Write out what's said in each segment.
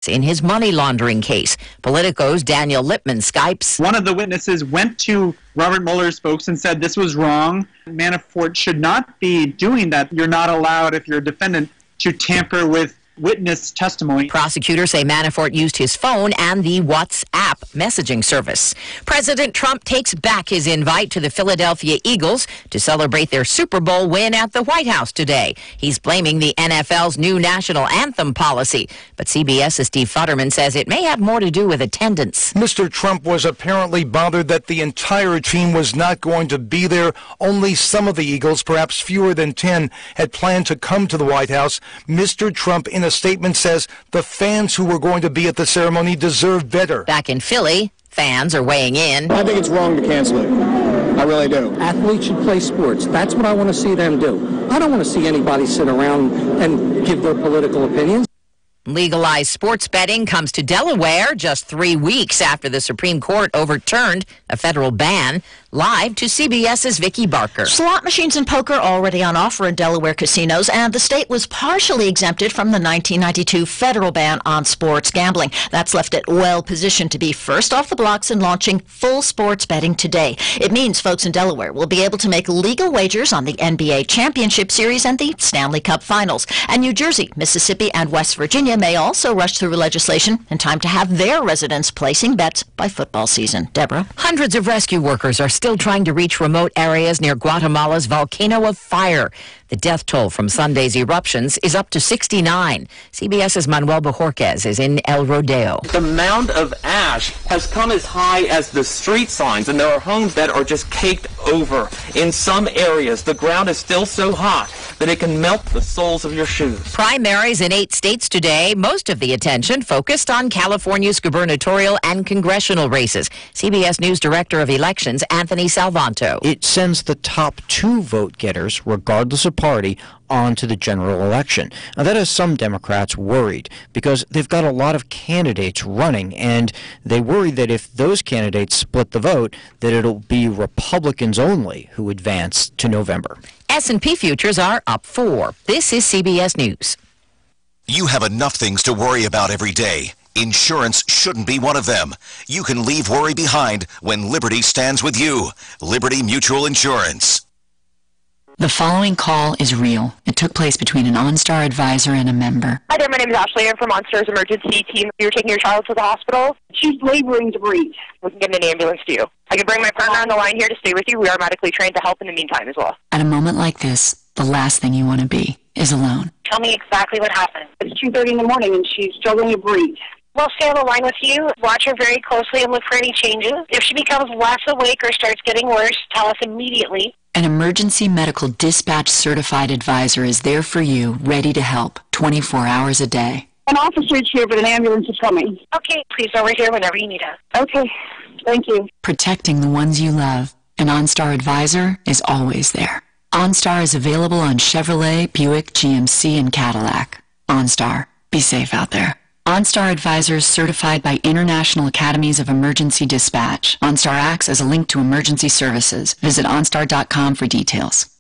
in his money laundering case. Politico's Daniel Lippman Skypes. One of the witnesses went to Robert Mueller's folks and said this was wrong. Manafort should not be doing that. You're not allowed, if you're a defendant, to tamper with witness testimony. Prosecutors say Manafort used his phone and the WhatsApp messaging service. President Trump takes back his invite to the Philadelphia Eagles to celebrate their Super Bowl win at the White House today. He's blaming the NFL's new national anthem policy, but CBS's Steve Futterman says it may have more to do with attendance. Mr. Trump was apparently bothered that the entire team was not going to be there. Only some of the Eagles, perhaps fewer than 10, had planned to come to the White House. Mr. Trump, in a statement, says the fans who were going to be at the ceremony deserve better. Back in Philly, fans are weighing in. I think it's wrong to cancel it. I really do. Athletes should play sports. That's what I want to see them do. I don't want to see anybody sit around and give their political opinions. Legalized sports betting comes to Delaware just 3 weeks after the Supreme Court overturned a federal ban. Live to CBS's Vicki Barker. Slot machines and poker already on offer in Delaware casinos, and the state was partially exempted from the 1992 federal ban on sports gambling. That's left it well positioned to be first off the blocks in launching full sports betting today. It means folks in Delaware will be able to make legal wagers on the NBA Championship Series and the Stanley Cup Finals. And New Jersey, Mississippi, and West Virginia may also rush through legislation in time to have their residents placing bets by football season. Deborah? Hundreds of rescue workers are still trying to reach remote areas near Guatemala's volcano of fire. The death toll from Sunday's eruptions is up to 69. CBS's Manuel Bojorquez is in El Rodeo. The mound of ash has come as high as the street signs, and there are homes that are just caked over. In some areas, the ground is still so hot that it can melt the soles of your shoes. Primaries in 8 states today. Most of the attention focused on California's gubernatorial and congressional races. CBS News Director of Elections, Anthony Salvanto. It sends the top 2 vote getters, regardless of party, on to the general election. Now, that has some Democrats worried because they've got a lot of candidates running, and they worry that if those candidates split the vote, that it'll be Republicans only who advance to November. S&P futures are up 4. This is CBS News. You have enough things to worry about every day. Insurance shouldn't be one of them. You can leave worry behind when Liberty stands with you. Liberty Mutual Insurance. The following call is real. It took place between an OnStar advisor and a member. Hi there, my name is Ashley. I'm from OnStar's emergency team. You're taking your child to the hospital? She's laboring to breathe. We can get an ambulance to you. I can bring my partner on the line here to stay with you. We are medically trained to help in the meantime as well. At a moment like this, the last thing you want to be is alone. Tell me exactly what happened. It's 2:30 in the morning and she's struggling to breathe. We'll stay on the line with you, watch her very closely and look for any changes. If she becomes less awake or starts getting worse, tell us immediately. An emergency medical dispatch certified advisor is there for you, ready to help, 24 hours a day. An officer is here, but an ambulance is coming. Okay, please over here whenever you need us. Okay, thank you. Protecting the ones you love. An OnStar advisor is always there. OnStar is available on Chevrolet, Buick, GMC, and Cadillac. OnStar. Be safe out there. OnStar advisors certified by International Academies of Emergency Dispatch. OnStar acts as a link to emergency services. Visit OnStar.com for details.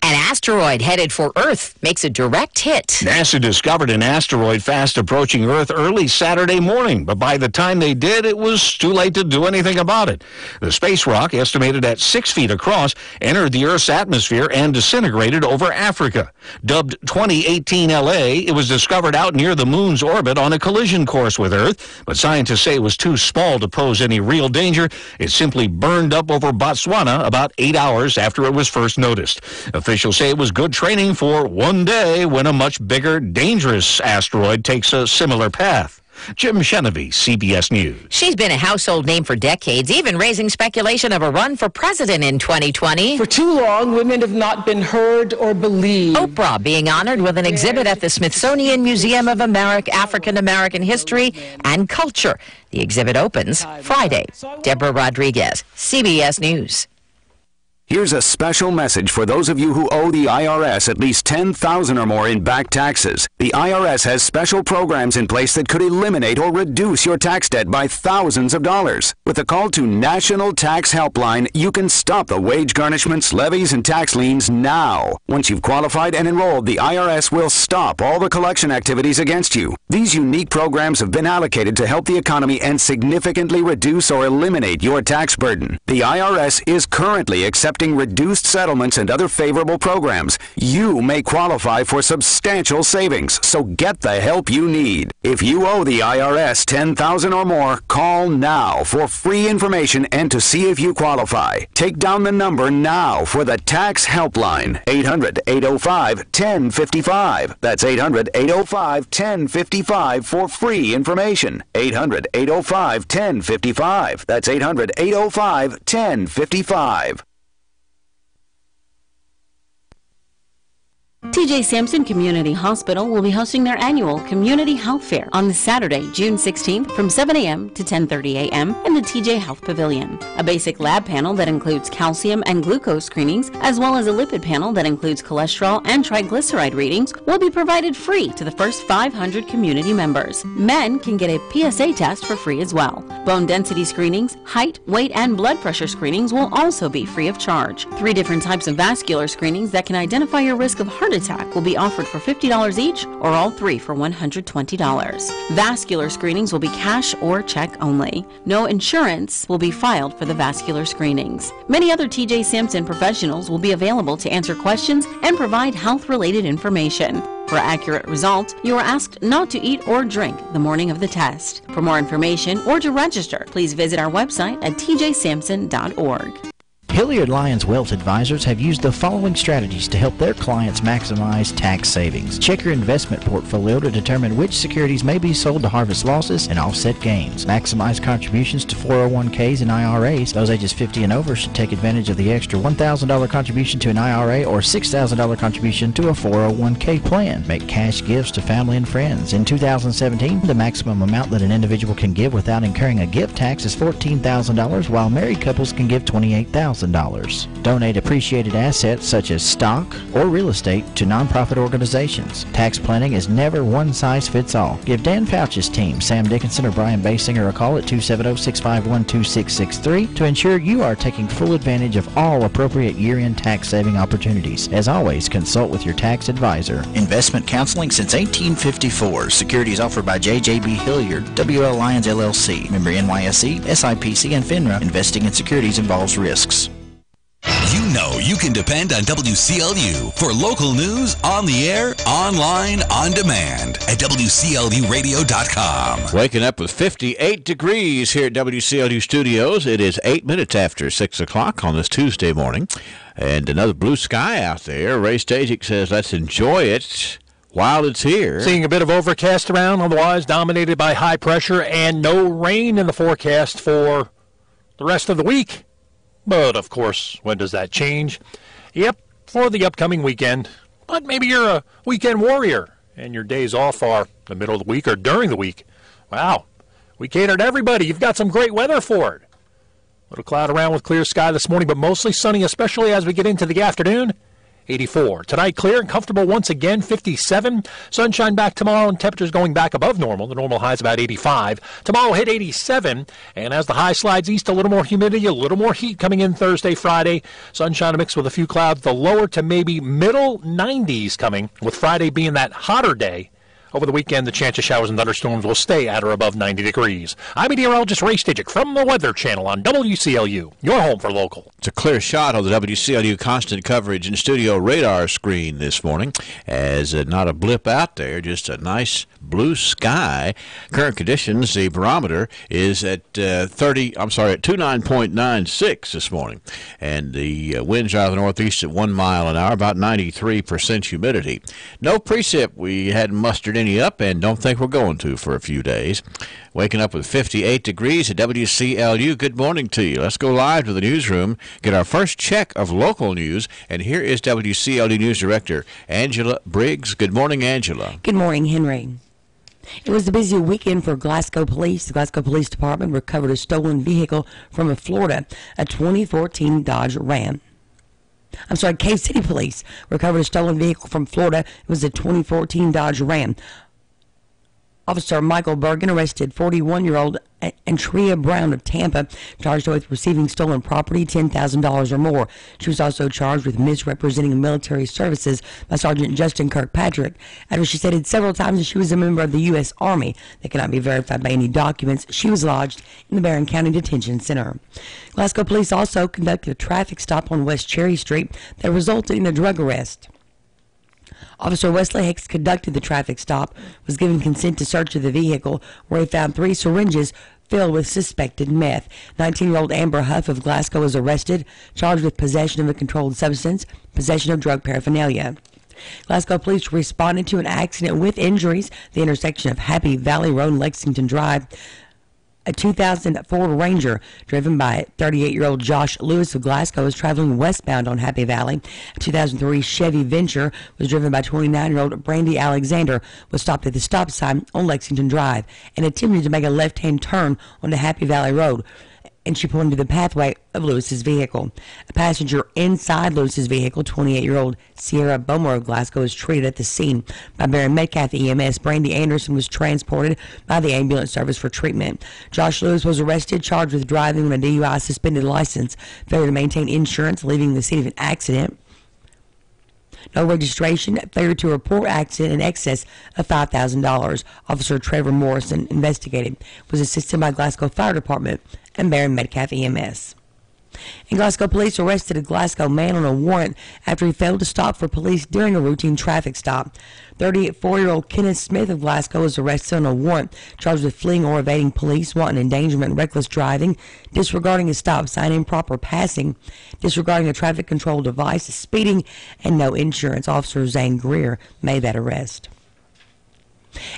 An asteroid headed for Earth makes a direct hit. NASA discovered an asteroid fast approaching Earth early Saturday morning, but by the time they did, it was too late to do anything about it. The space rock, estimated at 6 feet across, entered the Earth's atmosphere and disintegrated over Africa. Dubbed 2018 LA, it was discovered out near the moon's orbit on a collision course with Earth, but scientists say it was too small to pose any real danger. It simply burned up over Botswana about 8 hours after it was first noticed. Officials say it was good training for one day when a much bigger, dangerous asteroid takes a similar path. Jim Chenevy, CBS News. She's been a household name for decades, even raising speculation of a run for president in 2020. For too long, women have not been heard or believed. Oprah being honored with an exhibit at the Smithsonian Museum of African American History and Culture. The exhibit opens Friday. Deborah Rodriguez, CBS News. Here's a special message for those of you who owe the IRS at least $10,000 or more in back taxes. The IRS has special programs in place that could eliminate or reduce your tax debt by thousands of dollars. With a call to National Tax Helpline, you can stop the wage garnishments, levies, and tax liens now. Once you've qualified and enrolled, the IRS will stop all the collection activities against you. These unique programs have been allocated to help the economy and significantly reduce or eliminate your tax burden. The IRS is currently accepting reduced settlements and other favorable programs. You may qualify for substantial savings, so get the help you need. If you owe the IRS $10,000 or more, call now for free information and to see if you qualify. Take down the number now for the Tax Helpline, 800-805-1055. That's 800-805-1055 for free information. 800-805-1055. That's 800-805-1055. TJ Sampson Community Hospital will be hosting their annual Community Health Fair on this Saturday, June 16th from 7 a.m. to 10:30 a.m. in the TJ Health Pavilion. A basic lab panel that includes calcium and glucose screenings, as well as a lipid panel that includes cholesterol and triglyceride readings, will be provided free to the first 500 community members. Men can get a PSA test for free as well. Bone density screenings, height, weight, and blood pressure screenings will also be free of charge. 3 different types of vascular screenings that can identify your risk of heart attack will be offered for $50 each, or all 3 for $120. Vascular screenings will be cash or check only. No insurance will be filed for the vascular screenings. Many other TJ Sampson professionals will be available to answer questions and provide health-related information. For accurate results, you are asked not to eat or drink the morning of the test. For more information or to register, please visit our website at tjsampson.org. Hilliard Lyons Wealth Advisors have used the following strategies to help their clients maximize tax savings. Check your investment portfolio to determine which securities may be sold to harvest losses and offset gains. Maximize contributions to 401ks and IRAs. Those ages 50 and over should take advantage of the extra $1,000 contribution to an IRA or $6,000 contribution to a 401k plan. Make cash gifts to family and friends. In 2017, the maximum amount that an individual can give without incurring a gift tax is $14,000, while married couples can give $28,000. Donate appreciated assets such as stock or real estate to nonprofit organizations. Tax planning is never one size fits all. Give Dan Pouch's team, Sam Dickinson or Brian Basinger, a call at 270-651-2663 to ensure you are taking full advantage of all appropriate year-end tax saving opportunities. As always, consult with your tax advisor. Investment counseling since 1854. Securities offered by JJB Hilliard, WL Lyons LLC, member NYSE, SIPC, and FINRA. Investing in securities involves risks. You know you can depend on WCLU for local news on the air, online, on demand at WCLUradio.com. Waking up with 58 degrees here at WCLU Studios. It is 8 minutes after 6 o'clock on this Tuesday morning. And another blue sky out there. Ray Stajic says, let's enjoy it while it's here. Seeing a bit of overcast around, otherwise dominated by high pressure and no rain in the forecast for the rest of the week. But, of course, when does that change? Yep, for the upcoming weekend. But maybe you're a weekend warrior, and your days off are the middle of the week or during the week. Wow, we cater to everybody. You've got some great weather for it. A little cloud around with clear sky this morning, but mostly sunny, especially as we get into the afternoon. 84. Tonight, clear and comfortable once again, 57. Sunshine back tomorrow and temperatures going back above normal. The normal high is about 85. Tomorrow hit 87, and as the high slides east, a little more humidity, a little more heat coming in Thursday, Friday. Sunshine mixed with a few clouds. The lower to maybe middle 90s coming, with Friday being that hotter day. Over the weekend, the chance of showers and thunderstorms will stay at or above 90 degrees. I'm meteorologist Ray Stajic from the Weather Channel on WCLU, your home for local. It's a clear shot on the WCLU constant coverage and studio radar screen this morning, as not a blip out there, just a nice blue sky. Current conditions, the barometer is at 29.96 this morning, and the winds are out of the northeast at 1 mile an hour, about 93% humidity. No precip we hadn't mustered any up, and don't think we're going to for a few days. Waking up with 58 degrees at WCLU. Good morning to you. Let's go live to the newsroom, get our first check of local news, and here is WCLU News Director Angela Briggs. Good morning, Angela. Good morning, Henry. It was a busy weekend for Glasgow Police. The Glasgow Police Department recovered a stolen vehicle from Florida, a 2014 Dodge Ram. Cave City Police recovered a stolen vehicle from Florida. It was a 2014 Dodge Ram. Officer Michael Bergen arrested 41-year-old Antria Brown of Tampa, charged with receiving stolen property, $10,000 or more. She was also charged with misrepresenting military services by Sergeant Justin Kirkpatrick after she stated several times that she was a member of the U.S. Army that cannot be verified by any documents. She was lodged in the Barron County Detention Center. Glasgow police also conducted a traffic stop on West Cherry Street that resulted in a drug arrest. Officer Wesley Hicks conducted the traffic stop, was given consent to search of the vehicle, where he found 3 syringes filled with suspected meth. 19-year-old Amber Huff of Glasgow was arrested, charged with possession of a controlled substance, possession of drug paraphernalia. Glasgow police responded to an accident with injuries at the intersection of Happy Valley Road and Lexington Drive. A 2000 Ford Ranger driven by 38-year-old Josh Lewis of Glasgow was traveling westbound on Happy Valley. A 2003 Chevy Venture was driven by 29-year-old Brandy Alexander, was stopped at the stop sign on Lexington Drive and attempted to make a left-hand turn onto Happy Valley Road, and she pulled into the pathway of Lewis's vehicle. A passenger inside Lewis's vehicle, 28-year-old Sierra Bowmer of Glasgow, was treated at the scene by Barron Metcalf EMS. Brandy Anderson was transported by the ambulance service for treatment. Josh Lewis was arrested, charged with driving on a DUI suspended license, failure to maintain insurance, leaving the scene of an accident, no registration, failure to report accident in excess of $5,000. Officer Trevor Morrison investigated, was assisted by Glasgow Fire Department and Barron Metcalf EMS. And Glasgow police arrested a Glasgow man on a warrant after he failed to stop for police during a routine traffic stop. 34-year-old Kenneth Smith of Glasgow was arrested on a warrant, charged with fleeing or evading police, wanton endangerment, reckless driving, disregarding a stop sign, improper passing, disregarding a traffic control device, speeding, and no insurance. Officer Zane Greer made that arrest.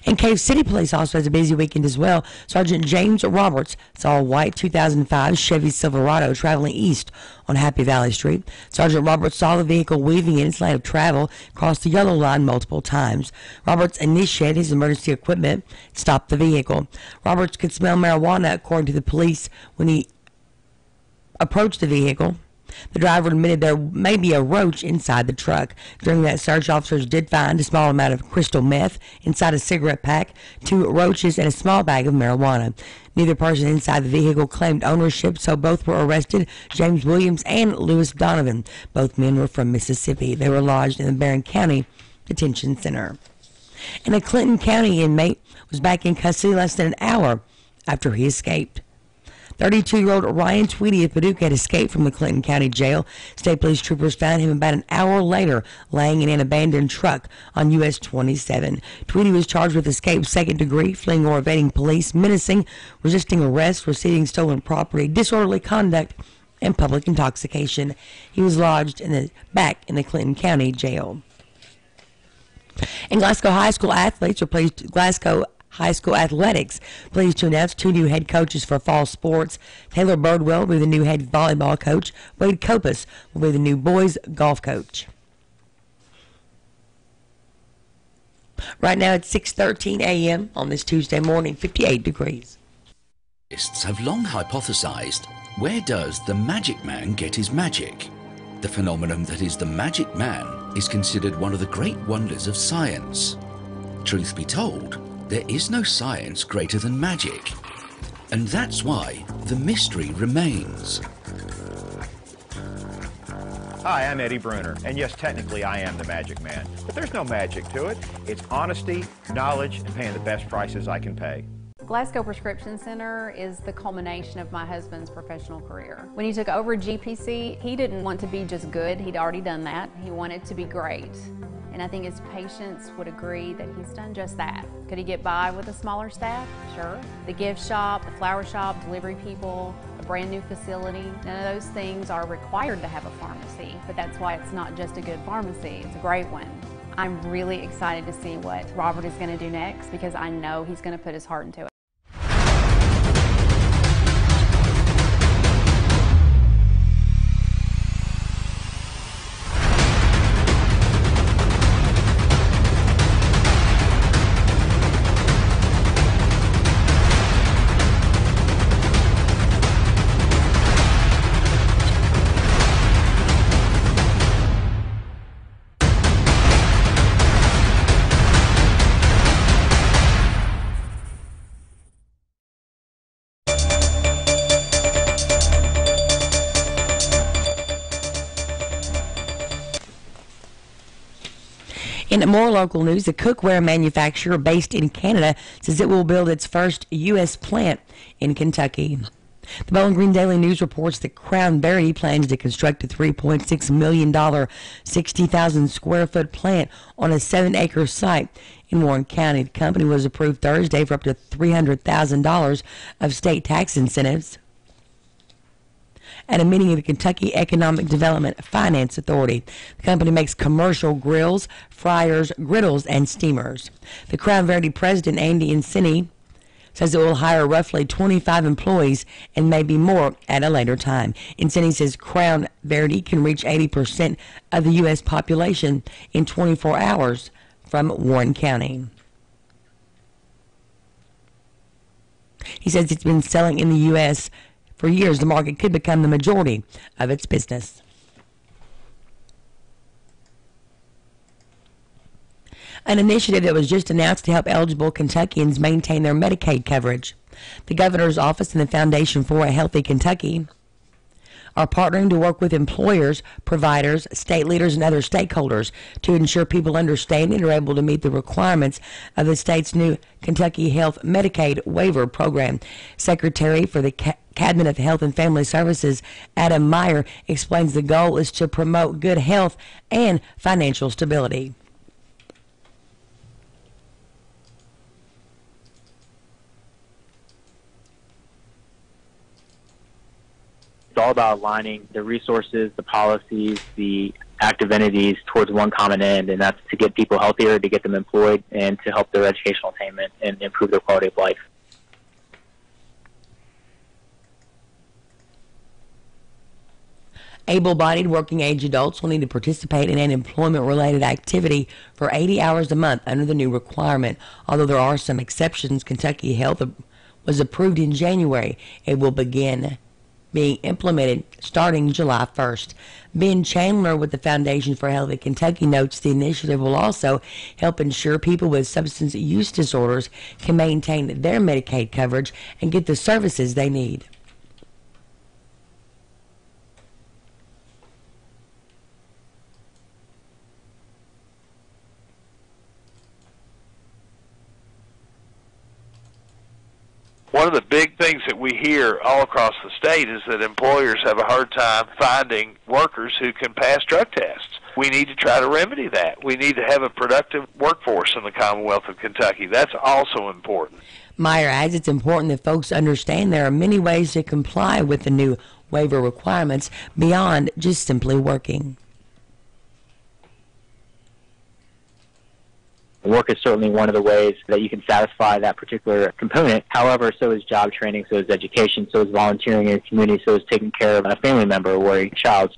And Cave City Police also has a busy weekend as well. Sergeant James Roberts saw a white 2005 Chevy Silverado traveling east on Happy Valley Street. Sergeant Roberts saw the vehicle weaving in its lane of travel, crossed the yellow line multiple times. Roberts initiated his emergency equipment, stopped the vehicle. Roberts could smell marijuana, according to the police, when he approached the vehicle. The driver admitted there may be a roach inside the truck. During that search, officers did find a small amount of crystal meth inside a cigarette pack, 2 roaches, and a small bag of marijuana. Neither person inside the vehicle claimed ownership, so both were arrested, James Williams and Lewis Donovan. Both men were from Mississippi. They were lodged in the Barron County Detention Center. And a Clinton County inmate was back in custody less than an hour after he escaped. 32-year-old Ryan Tweedy of Paducah had escaped from the Clinton County Jail. State police troopers found him about an hour later laying in an abandoned truck on US 27. Tweedy was charged with escape second degree, fleeing or evading police, menacing, resisting arrest, receiving stolen property, disorderly conduct, and public intoxication. He was lodged back in the Clinton County Jail. And Glasgow High School athletes replaced Glasgow High School Athletics, pleased to announce 2 new head coaches for fall sports. Taylor Birdwell will be the new head volleyball coach. Wade Kopus will be the new boys golf coach. Right now it's 6:13 a.m. on this Tuesday morning, 58 degrees. Scientists have long hypothesized, where does the magic man get his magic? The phenomenon that is the magic man is considered one of the great wonders of science. Truth be told, there is no science greater than magic, and that's why the mystery remains. Hi, I'm Eddie Bruner, and yes, technically I am the magic man, but there's no magic to it. It's honesty, knowledge, and paying the best prices I can pay. Glasgow Prescription Center is the culmination of my husband's professional career. When he took over GPC, he didn't want to be just good. He'd already done that. He wanted to be great. And I think his patients would agree that he's done just that. Could he get by with a smaller staff? Sure. The gift shop, the flower shop, delivery people, a brand new facility, none of those things are required to have a pharmacy, but that's why it's not just a good pharmacy, it's a great one. I'm really excited to see what Robert is going to do next because I know he's going to put his heart into it. more local news, the cookware manufacturer based in Canada says it will build its first U.S. plant in Kentucky. The Bowling Green Daily News reports that Crown Verity plans to construct a $3.6 million, 60,000 square foot plant on a 7-acre site in Warren County. The company was approved Thursday for up to $300,000 of state tax incentives at a meeting of the Kentucky Economic Development Finance Authority. The company makes commercial grills, fryers, griddles, and steamers. The Crown Verity president, Andy Incini, says it will hire roughly 25 employees and maybe more at a later time. Incini says Crown Verity can reach 80% of the U.S. population in 24 hours from Warren County. He says it's been selling in the U.S. for years. The market could become the majority of its business. An initiative that was just announced to help eligible Kentuckians maintain their Medicaid coverage. The governor's office and the Foundation for a Healthy Kentucky are partnering to work with employers, providers, state leaders, and other stakeholders to ensure people understand and are able to meet the requirements of the state's new Kentucky Health Medicaid Waiver Program. Secretary for the Cabinet of Health and Family Services, Adam Meyer, explains the goal is to promote good health and financial stability. It's all about aligning the resources, the policies, the active entities towards one common end, and that's to get people healthier, to get them employed, and to help their educational attainment and improve their quality of life. Able-bodied working-age adults will need to participate in an employment-related activity for 80 hours a month under the new requirement. Although there are some exceptions, Kentucky Health was approved in January. It will begin being implemented starting July 1st. Ben Chandler with the Foundation for Healthy Kentucky notes the initiative will also help ensure people with substance use disorders can maintain their Medicaid coverage and get the services they need. One of the big things that we hear all across the state is that employers have a hard time finding workers who can pass drug tests. We need to try to remedy that. We need to have a productive workforce in the Commonwealth of Kentucky. That's also important. Meyer adds it's important that folks understand there are many ways to comply with the new waiver requirements beyond just simply working. Work is certainly one of the ways that you can satisfy that particular component. However, so is job training, so is education, so is volunteering in the community, so is taking care of a family member or a child.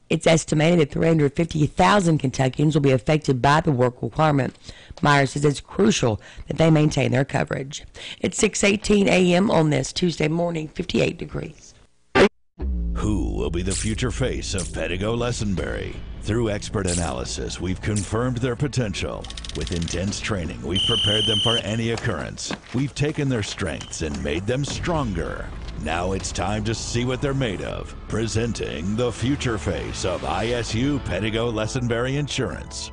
It's estimated that 350,000 Kentuckians will be affected by the work requirement. Meyer says it's crucial that they maintain their coverage. It's 6:18 a.m. on this Tuesday morning, 58 degrees. Who will be the future face of Pedigo Lessenberry? Through expert analysis, we've confirmed their potential. With intense training, we've prepared them for any occurrence. We've taken their strengths and made them stronger. Now it's time to see what they're made of. Presenting the future face of ISU Pedigo Lessenberry Insurance.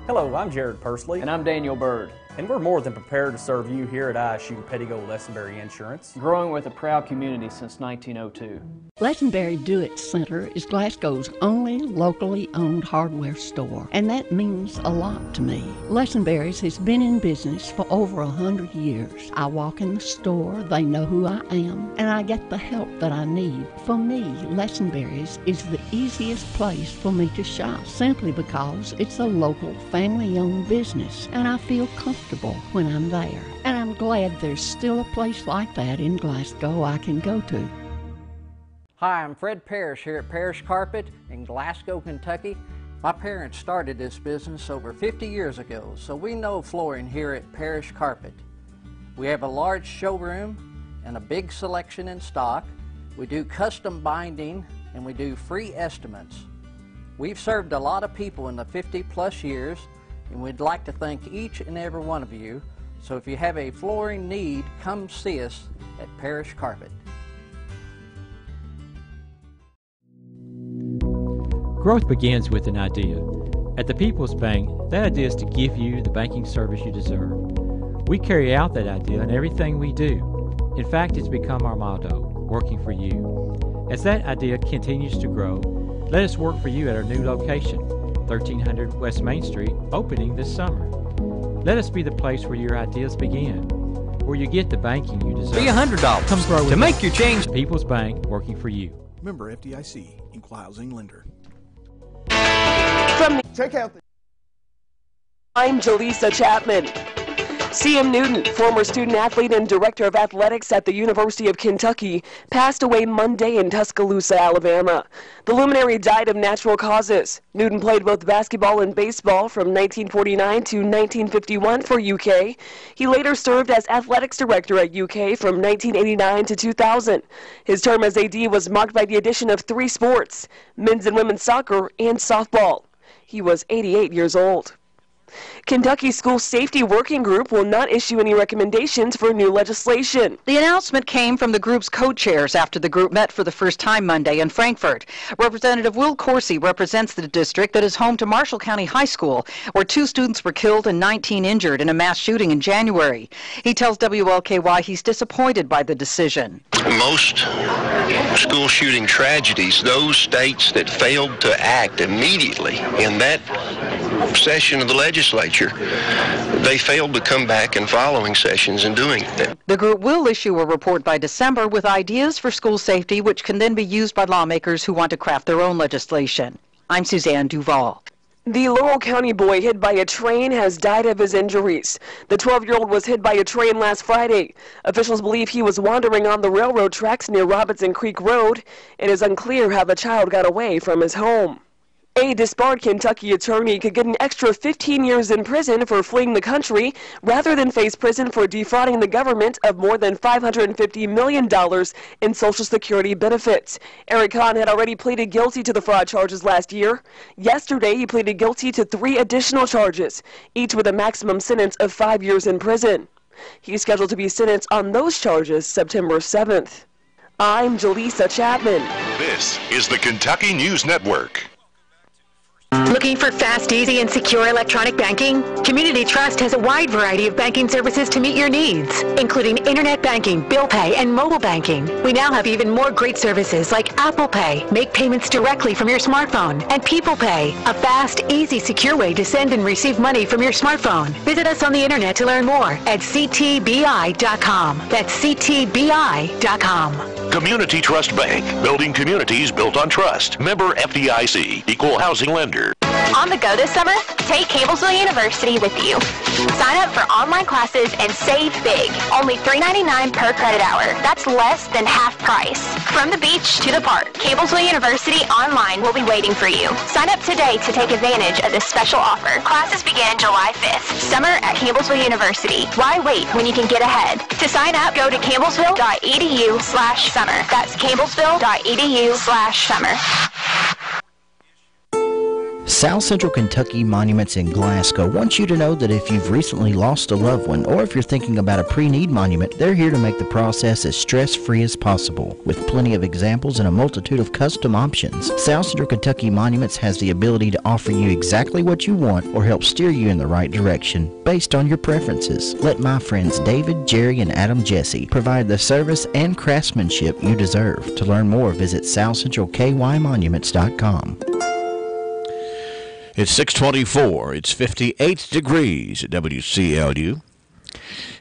Hello, I'm Jared Pursley. And I'm Daniel Bird. And we're more than prepared to serve you here at ISU Pedigo Lessenberry Insurance. Growing with a proud community since 1902. Lessenberry Do-It Center is Glasgow's only locally owned hardware store, and that means a lot to me. Lessenberry's has been in business for over 100 years. I walk in the store, they know who I am, and I get the help that I need. For me, Lessenberry's is the easiest place for me to shop, simply because it's a local family-owned business, and I feel comfortable when I'm there. And I'm glad there's still a place like that in Glasgow I can go to. Hi, I'm Fred Parrish here at Parrish Carpet in Glasgow, Kentucky. My parents started this business over 50 years ago, so we know flooring here at Parrish Carpet. We have a large showroom and a big selection in stock. We do custom binding and we do free estimates. We've served a lot of people in the 50-plus years, and we'd like to thank each and every one of you. So if you have a flooring need, come see us at Parrish Carpet. Growth begins with an idea. At the People's Bank, that idea is to give you the banking service you deserve. We carry out that idea in everything we do. In fact, it's become our motto, working for you. As that idea continues to grow, let us work for you at our new location, 1300 West Main Street, opening this summer. Let us be the place where your ideas begin, where you get the banking you deserve. Be $100 Come grow with to us. make your change. People's Bank, working for you. Member FDIC, Equal Housing Lender. Check out the... I'm Jaleesa Chapman. C.M. Newton, former student athlete and director of athletics at the University of Kentucky, passed away Monday in Tuscaloosa, Alabama. The luminary died of natural causes. Newton played both basketball and baseball from 1949 to 1951 for UK. He later served as athletics director at UK from 1989 to 2000. His term as AD was marked by the addition of 3 sports, men's and women's soccer and softball. He was 88 years old. Kentucky School Safety Working Group will not issue any recommendations for new legislation. The announcement came from the group's co-chairs after the group met for the first time Monday in Frankfort. Representative Will Coursey represents the district that is home to Marshall County High School, where 2 students were killed and 19 injured in a mass shooting in January. He tells WLKY he's disappointed by the decision. Most school shooting tragedies, those states that failed to act immediately in that session of the legislature, they failed to come back in following sessions and doing it. The group will issue a report by December with ideas for school safety, which can then be used by lawmakers who want to craft their own legislation. I'm Suzanne Duval. The Laurel County boy hit by a train has died of his injuries. The 12-year-old was hit by a train last Friday. Officials believe he was wandering on the railroad tracks near Robinson Creek Road. It is unclear how the child got away from his home. A disbarred Kentucky attorney could get an extra 15 years in prison for fleeing the country rather than face prison for defrauding the government of more than $550 million in Social Security benefits. Eric Kahn had already pleaded guilty to the fraud charges last year. Yesterday, he pleaded guilty to 3 additional charges, each with a maximum sentence of 5 years in prison. He's scheduled to be sentenced on those charges September 7th. I'm Jaleesa Chapman. This is the Kentucky News Network. Looking for fast, easy, and secure electronic banking? Community Trust has a wide variety of banking services to meet your needs, including internet banking, bill pay, and mobile banking. We now have even more great services like Apple Pay, make payments directly from your smartphone, and People Pay, a fast, easy, secure way to send and receive money from your smartphone. Visit us on the internet to learn more at ctbi.com. That's ctbi.com. Community Trust Bank, building communities built on trust. Member FDIC, Equal Housing Lender. On the go this summer? Take Campbellsville University with you. Sign up for online classes and save big. Only $3.99 per credit hour. That's less than half price. From the beach to the park, Campbellsville University Online will be waiting for you. Sign up today to take advantage of this special offer. Classes begin July 5th. Summer at Campbellsville University. Why wait when you can get ahead? To sign up, go to campbellsville.edu/summer. That's campbellsville.edu/summer. South Central Kentucky Monuments in Glasgow wants you to know that if you've recently lost a loved one or if you're thinking about a pre-need monument, they're here to make the process as stress-free as possible. With plenty of examples and a multitude of custom options, South Central Kentucky Monuments has the ability to offer you exactly what you want or help steer you in the right direction based on your preferences. Let my friends David, Jerry, and Adam Jesse provide the service and craftsmanship you deserve. To learn more, visit southcentralkymonuments.com. It's 624. It's 58 degrees at WCLU.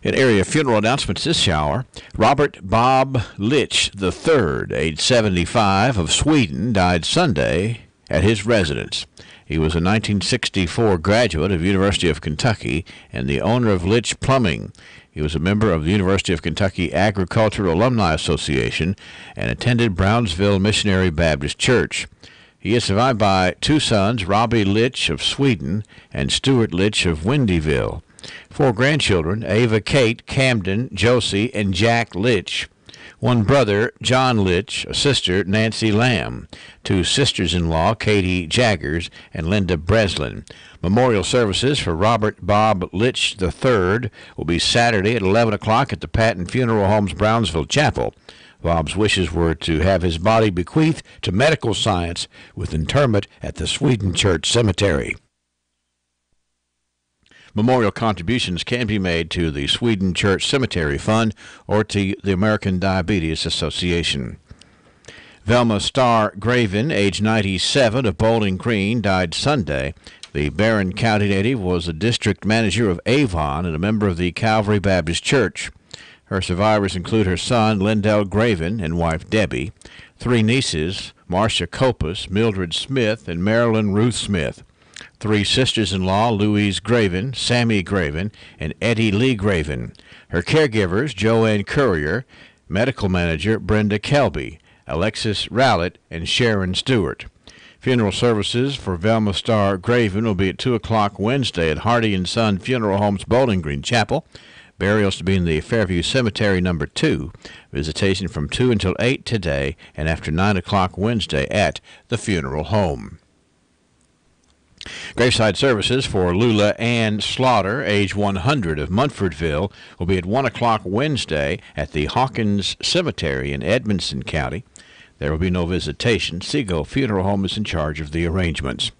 In area funeral announcements this hour, Robert Bob Litch III, age 75, of Sweden, died Sunday at his residence. He was a 1964 graduate of University of Kentucky and the owner of Litch Plumbing. He was a member of the University of Kentucky Agricultural Alumni Association and attended Brownsville Missionary Baptist Church. He is survived by 2 sons, Robbie Litch of Sweden and Stuart Litch of Windyville. 4 grandchildren, Ava Kate, Camden, Josie, and Jack Litch. 1 brother, John Litch, a sister, Nancy Lamb. 2 sisters-in-law, Katie Jaggers and Linda Breslin. Memorial services for Robert Bob Litch III will be Saturday at 11 o'clock at the Patton Funeral Home's Brownsville Chapel. Bob's wishes were to have his body bequeathed to medical science with interment at the Sweden Church Cemetery. Memorial contributions can be made to the Sweden Church Cemetery Fund or to the American Diabetes Association. Velma Starr Graven, age 97, of Bowling Green, died Sunday. The Barron County native was the district manager of Avon and a member of the Calvary Baptist Church. Her survivors include her son, Lindell Graven, and wife, Debbie, 3 nieces, Marcia Copas, Mildred Smith, and Marilyn Ruth Smith, 3 sisters-in-law, Louise Graven, Sammy Graven, and Eddie Lee Graven. Her caregivers, Joanne Courier, medical manager, Brenda Kelby, Alexis Rowlett, and Sharon Stewart. Funeral services for Velma Starr Graven will be at 2 o'clock Wednesday at Hardy & Son Funeral Homes, Bowling Green Chapel. Burials to be in the Fairview Cemetery No. 2. Visitation from 2 until 8 today and after 9 o'clock Wednesday at the funeral home. Graveside services for Lula Ann Slaughter, age 100, of Munfordville, will be at 1 o'clock Wednesday at the Hawkins Cemetery in Edmonson County. There will be no visitation. Seago Funeral Home is in charge of the arrangements.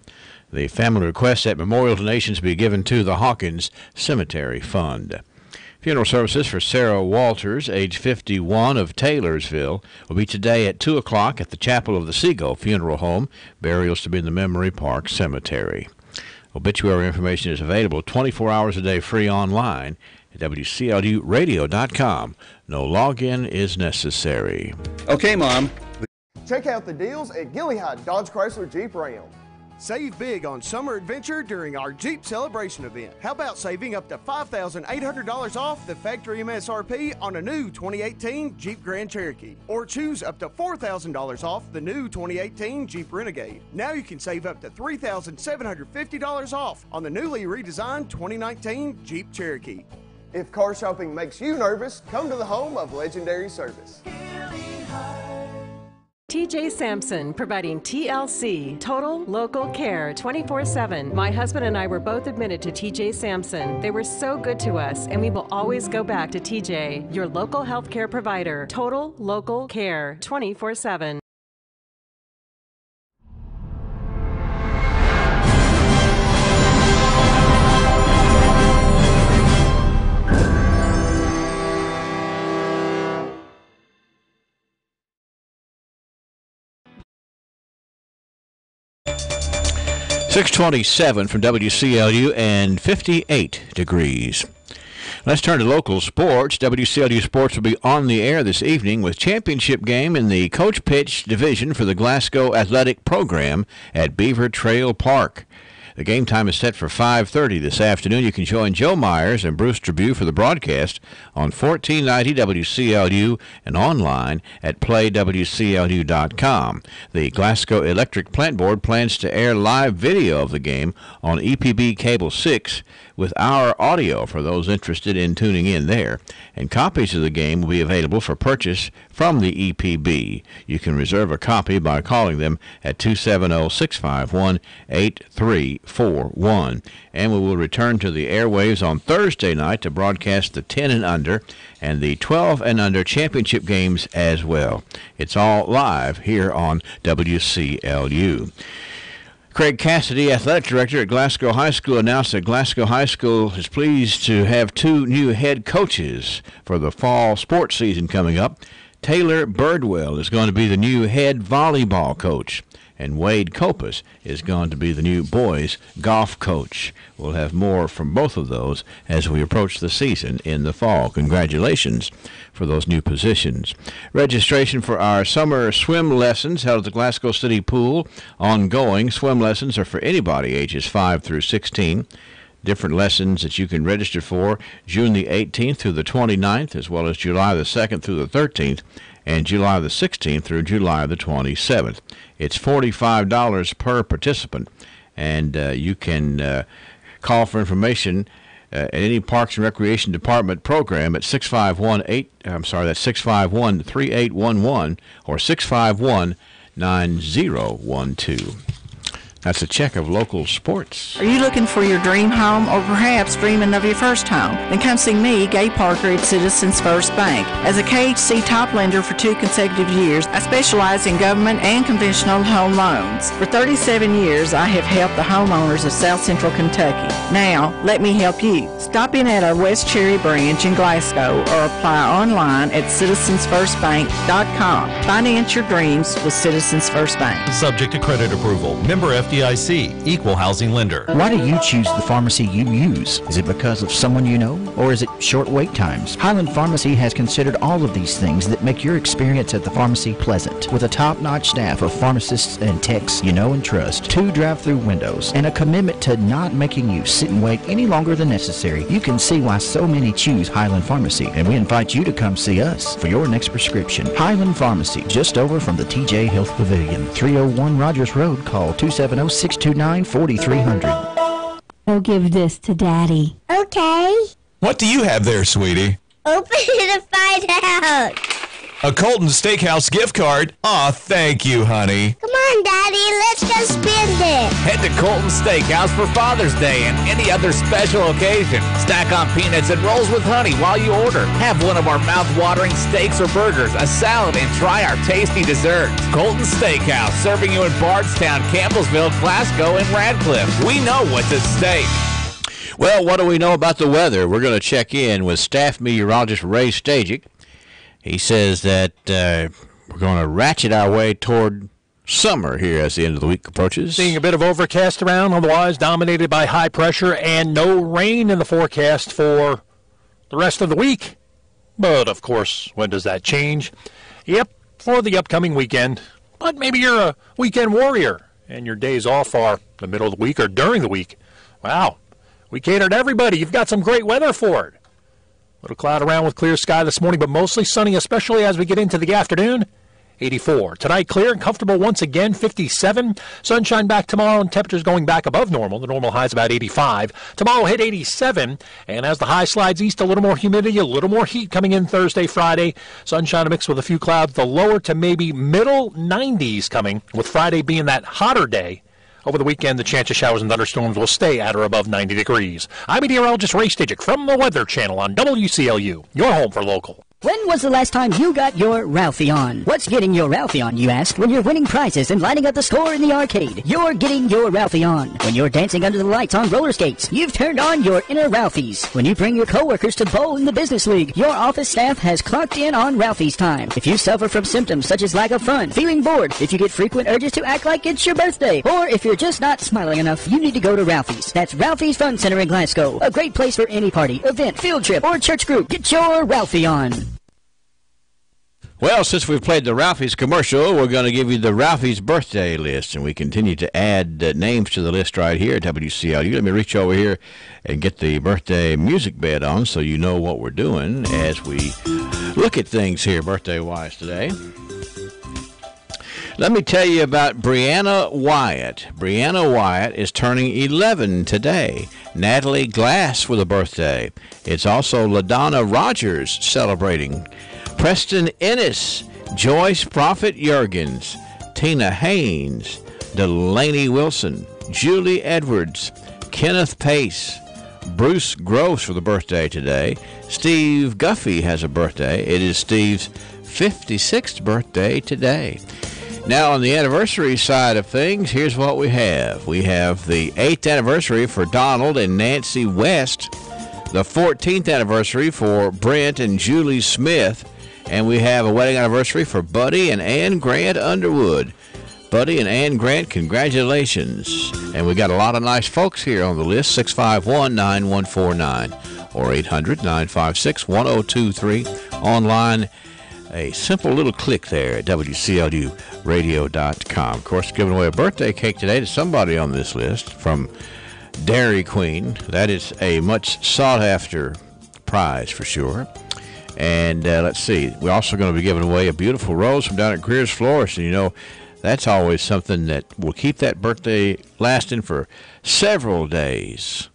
The family requests that memorial donations be given to the Hawkins Cemetery Fund. Funeral services for Sarah Walters, age 51, of Taylorsville, will be today at 2 o'clock at the Chapel of the Seago Funeral Home. Burials to be in the Memory Park Cemetery. Obituary information is available 24 hours a day free online at WCLUradio.com. No login is necessary. Okay, Mom. Check out the deals at Gilliard Dodge Chrysler Jeep Ram. Save big on summer adventure during our Jeep Celebration event. How about saving up to $5,800 off the factory MSRP on a new 2018 Jeep Grand Cherokee? Or choose up to $4,000 off the new 2018 Jeep Renegade. Now you can save up to $3,750 off on the newly redesigned 2019 Jeep Cherokee. If car shopping makes you nervous, come to the home of legendary service. TJ Sampson, providing TLC, Total Local Care, 24/7. My husband and I were both admitted to TJ Sampson. They were so good to us, and we will always go back to TJ, your local health care provider. Total Local Care, 24/7. .627 from WCLU and 58 degrees. Let's turn to local sports. WCLU Sports will be on the air this evening with championship game in the Coach Pitch division for the Glasgow Athletic Program at Beaver Trail Park. The game time is set for 5:30 this afternoon. You can join Joe Myers and Bruce Tribune for the broadcast on 1490 WCLU and online at playwclu.com. The Glasgow Electric Plant Board plans to air live video of the game on EPB Cable 6 with our audio for those interested in tuning in there. And copies of the game will be available for purchase from the EPB. You can reserve a copy by calling them at 270-651-8341. And we will return to the airwaves on Thursday night to broadcast the 10 and under and the 12 and under championship games as well. It's all live here on WCLU. Craig Cassidy, athletic director at Glasgow High School, announced that Glasgow High School is pleased to have 2 new head coaches for the fall sports season coming up. Taylor Birdwell is going to be the new head volleyball coach, and Wade Copas is going to be the new boys golf coach. We'll have more from both of those as we approach the season in the fall. Congratulations for those new positions. Registration for our summer swim lessons held at the Glasgow City Pool ongoing. Swim lessons are for anybody ages 5 through 16. Different lessons that you can register for June the 18th through the 29th, as well as July the 2nd through the 13th, and July the 16th through July the 27th. It's $45 per participant, and you can call for information at any Parks and Recreation Department program at 651-3811 or 651-9012. That's a check of local sports. Are you looking for your dream home or perhaps dreaming of your first home? Then come see me, Gay Parker at Citizens First Bank. As a KHC top lender for 2 consecutive years, I specialize in government and conventional home loans. For 37 years, I have helped the homeowners of South Central Kentucky. Now, let me help you. Stop in at our West Cherry branch in Glasgow or apply online at citizensfirstbank.com. Finance your dreams with Citizens First Bank. Subject to credit approval. Member FDIC, Equal Housing Lender. Why do you choose the pharmacy you use? Is it because of someone you know, or is it short wait times? Highland Pharmacy has considered all of these things that make your experience at the pharmacy pleasant. With a top-notch staff of pharmacists and techs you know and trust, 2 drive-through windows, and a commitment to not making you sit and wait any longer than necessary, you can see why so many choose Highland Pharmacy, and we invite you to come see us for your next prescription. Highland Pharmacy, just over from the TJ Health Pavilion, 301 Rogers Road. Call 270-629-4300. Go give this to Daddy. Okay. What do you have there, sweetie? Open it to find out. A Colton Steakhouse gift card? Aw, thank you, honey. Come on, Daddy. Let's go spend it. Head to Colton Steakhouse for Father's Day and any other special occasion. Stack on peanuts and rolls with honey while you order. Have one of our mouth-watering steaks or burgers, a salad, and try our tasty desserts. Colton Steakhouse, serving you in Bardstown, Campbellsville, Glasgow, and Radcliffe. We know what's at stake. Well, what do we know about the weather? We're going to check in with staff meteorologist Ray Stajic. He says that we're going to ratchet our way toward summer here as the end of the week approaches. Seeing a bit of overcast around, otherwise dominated by high pressure and no rain in the forecast for the rest of the week. But, of course, when does that change? Yep, for the upcoming weekend. But maybe you're a weekend warrior and your days off are the middle of the week or during the week. Wow, we cater to everybody. You've got some great weather for it. Little cloud around with clear sky this morning, but mostly sunny, especially as we get into the afternoon. 84. Tonight, clear and comfortable once again, 57. Sunshine back tomorrow and temperatures going back above normal. The normal high is about 85. Tomorrow hit 87, and as the high slides east, a little more humidity, a little more heat coming in Thursday, Friday. Sunshine mixed with a few clouds. The lower to maybe middle 90s coming, with Friday being that hotter day. Over the weekend, the chance of showers and thunderstorms will stay at or above 90 degrees. I'm meteorologist Ray Stajic from the Weather Channel on WCLU, your home for local. When was the last time you got your Ralphie on? What's getting your Ralphie on, you ask? When you're winning prizes and lighting up the score in the arcade, you're getting your Ralphie on. When you're dancing under the lights on roller skates, you've turned on your inner Ralphies. When you bring your coworkers to bowl in the business league, your office staff has clocked in on Ralphie's time. If you suffer from symptoms such as lack of fun, feeling bored, if you get frequent urges to act like it's your birthday, or if you're just not smiling enough, you need to go to Ralphie's. That's Ralphie's Fun Center in Glasgow. A great place for any party, event, field trip, or church group. Get your Ralphie on. Well, since we've played the Ralphie's commercial, we're going to give you the Ralphie's birthday list, and we continue to add names to the list right here at WCLU. Let me reach over here and get the birthday music bed on so you know what we're doing as we look at things here birthday-wise today. Let me tell you about Brianna Wyatt. Brianna Wyatt is turning 11 today. Natalie Glass with a birthday. It's also LaDonna Rogers celebrating. Preston Ennis, Joyce Prophet Juergens, Tina Haynes, Delaney Wilson, Julie Edwards, Kenneth Pace, Bruce Gross for the birthday today. Steve Guffey has a birthday. It is Steve's 56th birthday today. Now, on the anniversary side of things, here's what we have. We have the 8th anniversary for Donald and Nancy West, the 14th anniversary for Brent and Julie Smith, and we have a wedding anniversary for Buddy and Ann Grant Underwood. Buddy and Ann Grant, congratulations. And we got a lot of nice folks here on the list, 651-9149 or 800-956-1023. Online, a simple little click there at WCLUradio.com. Of course, giving away a birthday cake today to somebody on this list from Dairy Queen. That is a much sought-after prize for sure. And let's see, we're also going to be giving away a beautiful rose from down at Greer's Florist. And, you know, that's always something that will keep that birthday lasting for several days,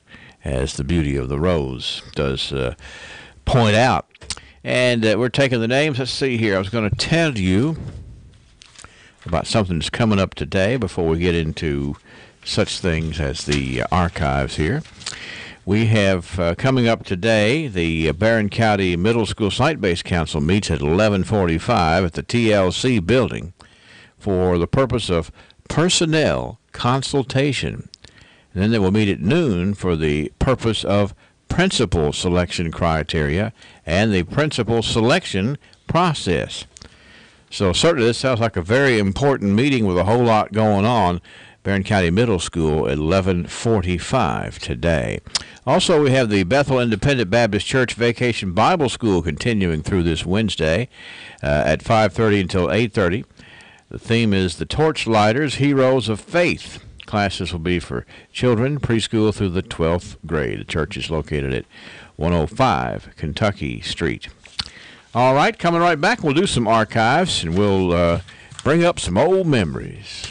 as the beauty of the rose does point out. And we're taking the names. Let's see here. I was going to tell you about something that's coming up today before we get into such things as the archives here. We have coming up today, the Barron County Middle School Site-Based Council meets at 11:45 at the TLC building for the purpose of personnel consultation. And then they will meet at noon for the purpose of principal selection criteria and the principal selection process. So certainly this sounds like a very important meeting with a whole lot going on. Barron County Middle School at 11:45 today. Also, we have the Bethel Independent Baptist Church Vacation Bible School continuing through this Wednesday at 5:30 until 8:30. The theme is The Torchlighters, Heroes of Faith. Classes will be for children preschool through the 12th grade. The church is located at 105 Kentucky Street. All right, coming right back, we'll do some archives, and we'll bring up some old memories.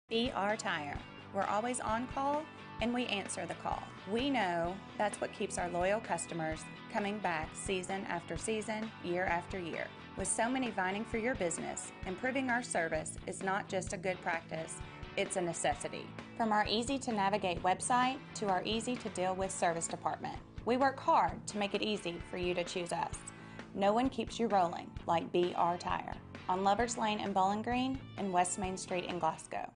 BR Tire. We're always on call, and we answer the call. We know that's what keeps our loyal customers coming back season after season, year after year. With so many vying for your business, improving our service is not just a good practice, it's a necessity. From our easy-to-navigate website to our easy-to-deal-with service department, we work hard to make it easy for you to choose us. No one keeps you rolling like BR Tire on Lovers Lane in Bowling Green and West Main Street in Glasgow.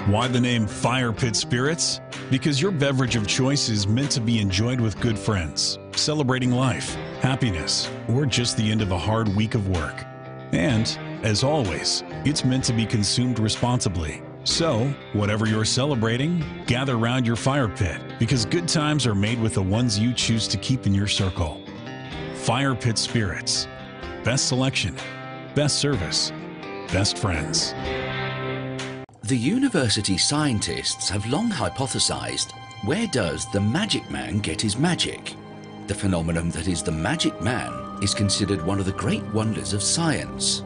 Why the name Fire Pit Spirits? Because your beverage of choice is meant to be enjoyed with good friends, celebrating life, happiness, or just the end of a hard week of work. And, as always, it's meant to be consumed responsibly. So, whatever you're celebrating, gather round your fire pit, because good times are made with the ones you choose to keep in your circle. Fire Pit Spirits. Best selection, best service, best friends. The university scientists have long hypothesized, where does the magic man get his magic? The phenomenon that is the magic man is considered one of the great wonders of science.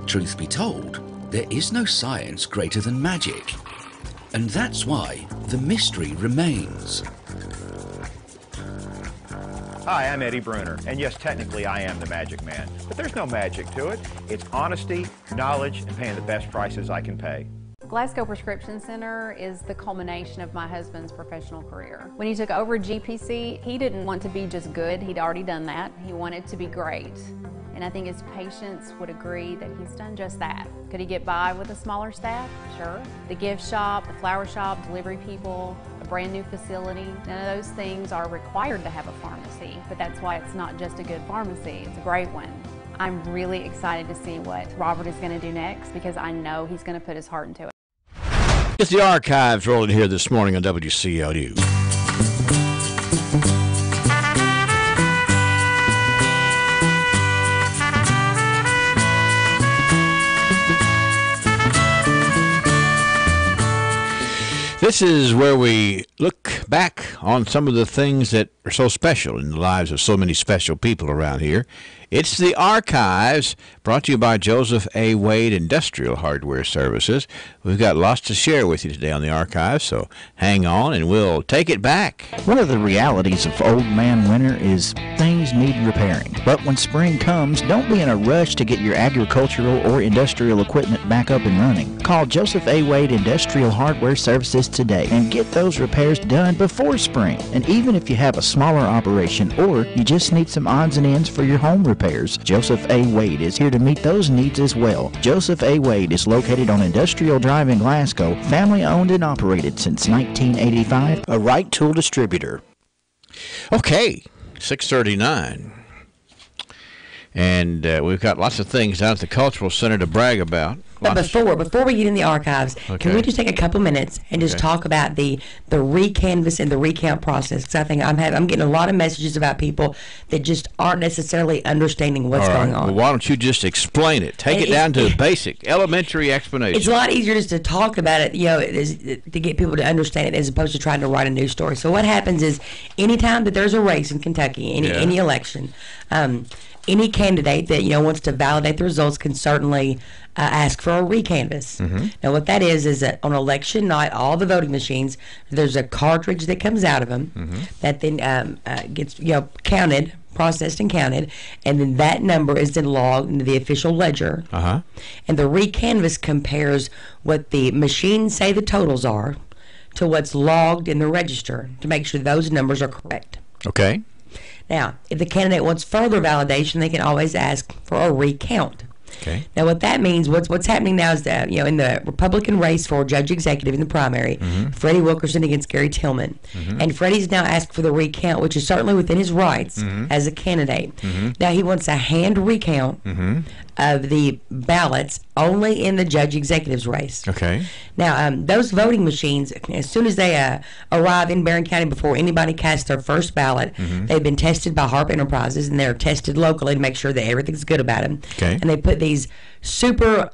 Truth be told, there is no science greater than magic. And that's why the mystery remains. Hi, I'm Eddie Bruner, and yes, technically I am the magic man, but there's no magic to it. It's honesty, knowledge, and paying the best prices I can pay. Glasgow Prescription Center is the culmination of my husband's professional career. When he took over GPC, he didn't want to be just good. He'd already done that. He wanted to be great. And I think his patients would agree that he's done just that. Could he get by with a smaller staff? Sure. The gift shop, the flower shop, delivery people, a brand new facility, none of those things are required to have a pharmacy, but that's why it's not just a good pharmacy, it's a great one. I'm really excited to see what Robert is going to do next because I know he's going to put his heart into it. It's the archives rolling here this morning on WCLU. This is where we look back on some of the things that are so special in the lives of so many special people around here. It's the Archives, brought to you by Joseph A. Wade Industrial Hardware Services. We've got lots to share with you today on the Archives, so hang on and we'll take it back. One of the realities of old man winter is things need repairing. But when spring comes, don't be in a rush to get your agricultural or industrial equipment back up and running. Call Joseph A. Wade Industrial Hardware Services today and get those repairs done before spring. And even if you have a smaller operation or you just need some odds and ends for your home repairs, Joseph A. Wade is here to meet those needs as well. Joseph A. Wade is located on Industrial Drive in Glasgow, family owned and operated since 1985, a Wright Tool distributor. Okay, 6:39. And we've got lots of things down at the Cultural Center to brag about. But before we get in the archives, can we just take a couple minutes and just talk about the recanvass and the recount process? Because I think I'm getting a lot of messages about people that just aren't necessarily understanding what's going on. Well, why don't you just explain it? Take it down to a basic, elementary explanation. It's a lot easier just to talk about it, to get people to understand it as opposed to trying to write a news story. So what happens is, anytime that there's a race in Kentucky, any election, any candidate that wants to validate the results can certainly ask for a recanvass. Mm-hmm. Now, what that is that on election night, all the voting machines, there's a cartridge that comes out of them that then gets counted processed and counted, and then that number is then logged into the official ledger. And the recanvass compares what the machines say the totals are to what's logged in the register to make sure those numbers are correct. Okay. Now, if the candidate wants further validation, they can always ask for a recount. Okay. Now, what that means, what's happening now is that, in the Republican race for judge executive in the primary, Freddie Wilkerson against Gary Tillman, and Freddie's now asked for the recount, which is certainly within his rights as a candidate. Now, he wants a hand recount of the ballots only in the judge executive's race. Okay. Now, those voting machines, as soon as they arrive in Barron County before anybody casts their first ballot, they've been tested by Harp Enterprises, and they're tested locally to make sure that everything's good about them. Okay. And they put these super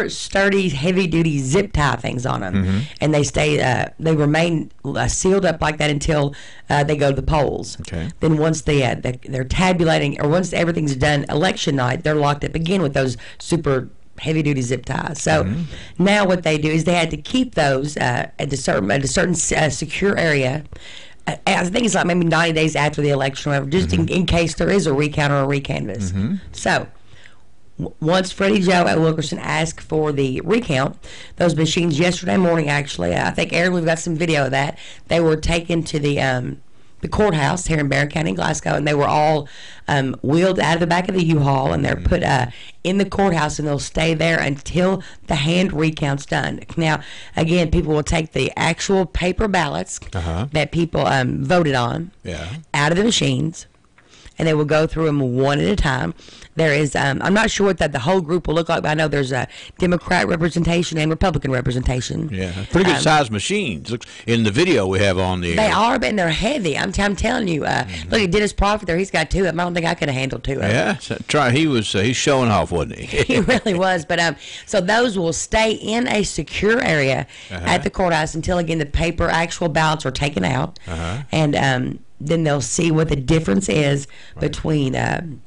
sturdy, heavy-duty zip tie things on them, and they remain sealed up like that until they go to the polls. Okay. Then once they're tabulating, or once everything's done election night, they're locked up again with those super heavy-duty zip ties. So now what they do is they had to keep those at a certain secure area. I think it's like maybe 90 days after the election, or whatever, just in case there is a recount or a recanvass. So once Freddie Joe at Wilkerson asked for the recount, those machines yesterday morning, actually, I think, Aaron, we've got some video of that, they were taken to the courthouse here in Barron County, Glasgow, and they were all wheeled out of the back of the U-Haul, and they're put in the courthouse, and they'll stay there until the hand recount's done. Now, again, people will take the actual paper ballots that people voted on out of the machines, and they will go through them one at a time. There is, I'm not sure what the whole group will look like, but I know there's a Democrat representation and Republican representation. Yeah, pretty good sized machines. Looks in the video we have on the air. They are, but they're heavy. I'm telling you. Look at Dennis Prophet there. He's got two of them. I don't think I could have handled two of them. Yeah, so he's showing off, wasn't he? He really was. But so those will stay in a secure area at the courthouse until, again, the paper actual ballots are taken out. And then they'll see what the difference is between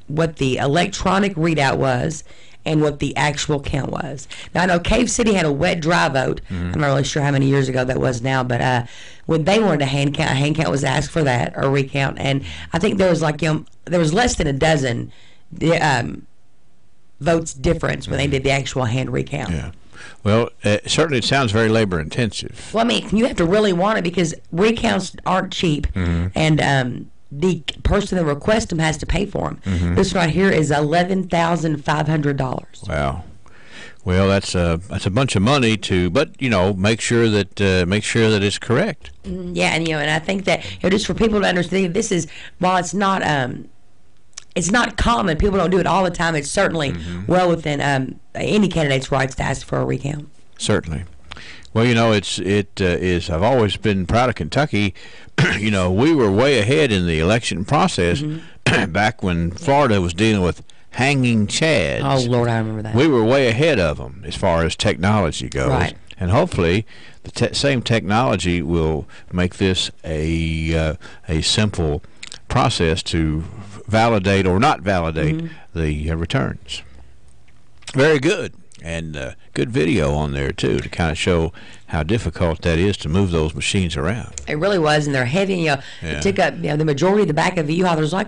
what the electronic readout was and what the actual count was. Now, I know Cave City had a wet dry vote. I'm not really sure how many years ago that was now, but when they wanted a hand count was asked for that, or recount. And I think there was there was less than a dozen votes difference when they did the actual hand recount. Yeah. Well, certainly it sounds very labor intensive. Well, I mean, you have to really want it because recounts aren't cheap, and the person that requests them has to pay for them. This right here is $11,500. Wow. Well, that's a bunch of money but make sure that it's correct. Yeah, and and I think that just for people to understand, this is, while it's not common, people don't do it all the time, it's certainly well within any candidate's rights to ask for a recount. Certainly. Well, it is. I've always been proud of Kentucky. We were way ahead in the election process back when Florida was dealing with hanging chads. Oh, Lord, I remember that. We were way ahead of them as far as technology goes. Right. And hopefully the same technology will make this a simple process to validate or not validate the returns. Very good. And good video on there, too, to kind of show how difficult that is to move those machines around. It really was, and they're heavy. It took up the majority of the back of the U-Haul. There's I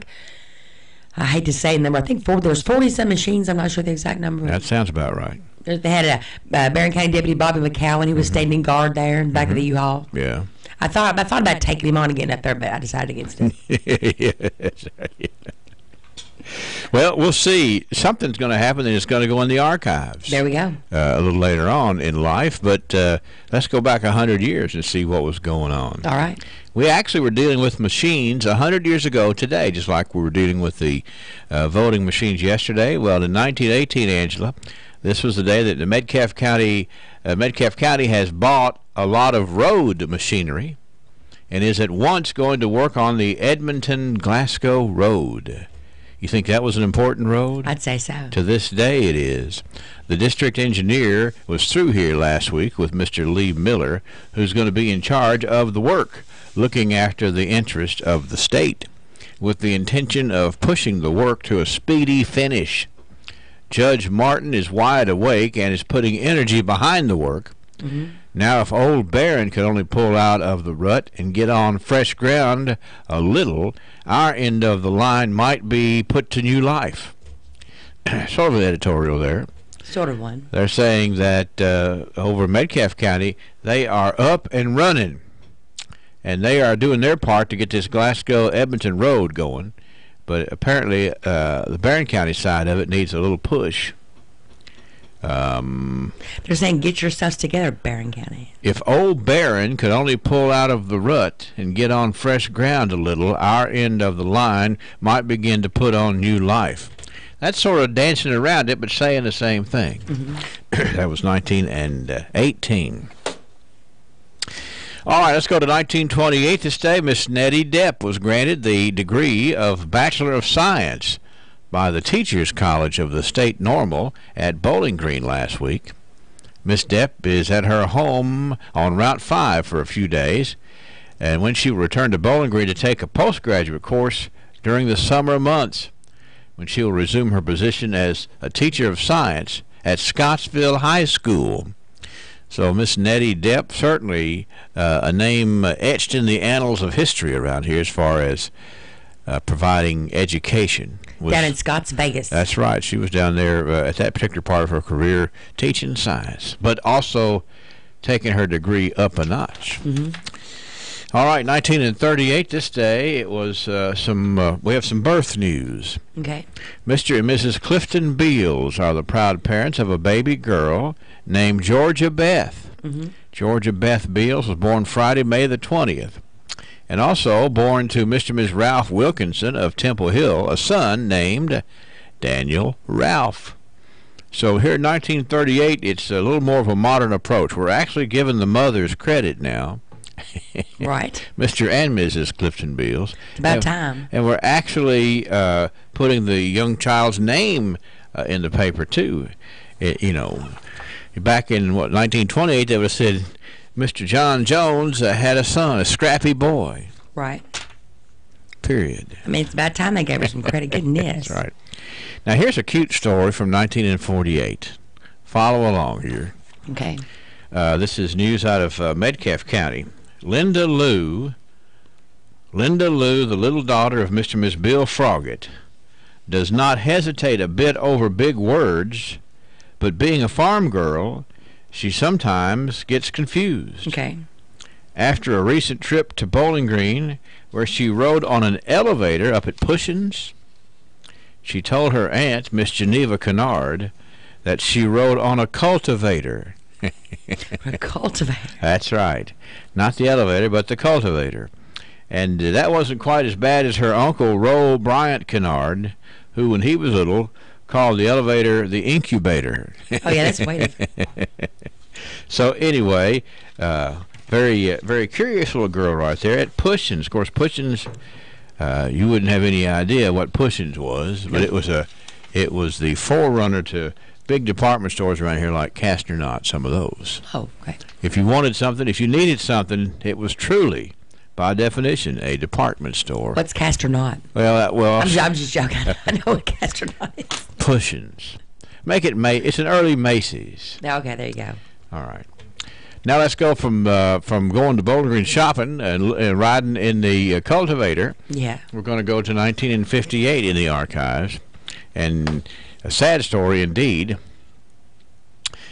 hate to say the number, I think there's 40-some machines. I'm not sure the exact number. That sounds about right. They had a Barron County Deputy Bobby McCowan. He was standing guard there in the back of the U-Haul. Yeah. I thought about taking him on and getting up there, but I decided against it. Well, we'll see. Something's going to happen, and it's going to go in the archives. There we go. A little later on in life, but let's go back 100 years and see what was going on. All right. We actually were dealing with machines 100 years ago today, just like we were dealing with the voting machines yesterday. Well, in 1918, Angela, this was the day that the Metcalfe County has bought a lot of road machinery and is at once going to work on the Edmonton-Glasgow Road. You think that was an important road? I'd say so. To this day it is. The district engineer was through here last week with Mr. Lee Miller, who's going to be in charge of the work, looking after the interest of the state, with the intention of pushing the work to a speedy finish. Judge Martin is wide awake and is putting energy behind the work. Now, if Old Barron could only pull out of the rut and get on fresh ground a little, our end of the line might be put to new life. Sort of an editorial there. Sort of one. They're saying that over Metcalfe County, they are up and running, and they are doing their part to get this Glasgow-Edmonton road going. But apparently, the Barron County side of it needs a little push. They're saying, get your stuff together, Barron County. If Old Barron could only pull out of the rut and get on fresh ground a little, our end of the line might begin to put on new life. That's sort of dancing around it, but saying the same thing. Mm-hmm. That was 19 and 18. All right, let's go to 1928 this day. Miss Nettie Depp was granted the degree of Bachelor of Science by the Teachers College of the State Normal at Bowling Green last week. Miss Depp is at her home on Route 5 for a few days, and when she will return to Bowling Green to take a postgraduate course during the summer months, when she will resume her position as a teacher of science at Scottsville High School. So Miss Nettie Depp, certainly a name etched in the annals of history around here as far as providing education. Down in Scotts Vegas. That's right. She was down there at that particular part of her career teaching science, but also taking her degree up a notch. Mm-hmm. All right, 1938 this day, it was we have some birth news. Okay. Mr. and Mrs. Clifton Beals are the proud parents of a baby girl named Georgia Beth. Mm-hmm. Georgia Beth Beals was born Friday, May the 20th. And also born to Mr. and Ms. Ralph Wilkinson of Temple Hill, a son named Daniel Ralph. So here in 1938, it's a little more of a modern approach. We're actually giving the mothers credit now. Right. Mr. and Mrs. Clifton Beals. It's about time. And we're actually putting the young child's name in the paper, too. Back in, 1928, they would have said, Mr. John Jones had a son, a scrappy boy. Right. Period. I mean, it's about time they gave her some credit. Goodness. That's right. Now, here's a cute story from 1948. Follow along here. Okay. This is news out of Metcalfe County. Linda Lou, the little daughter of Mr. and Miss Bill Froggett, does not hesitate a bit over big words, but being a farm girl, she sometimes gets confused. Okay. After a recent trip to Bowling Green, where she rode on an elevator up at Pushins, she told her aunt, Miss Geneva Kennard, that she rode on a cultivator. A cultivator. That's right. Not the elevator, but the cultivator. And that wasn't quite as bad as her uncle, Roll Bryant Kennard, who, when he was little, called the elevator the incubator. Oh, yeah, that's way different. So anyway, very curious little girl right there at Pushins. Of course, Pushins, you wouldn't have any idea what Pushins was, but it was the forerunner to big department stores around here like Casternot, some of those. Oh, okay. If you wanted something, if you needed something, it was truly, by definition, a department store. What's Casternot? Well, I'm just joking. I know what Casternot is. Pushins. It's an early Macy's. Okay, there you go. All right. Now let's go from going to Bowling Green shopping and riding in the cultivator. Yeah. We're going to go to 1958 in the archives, and a sad story indeed.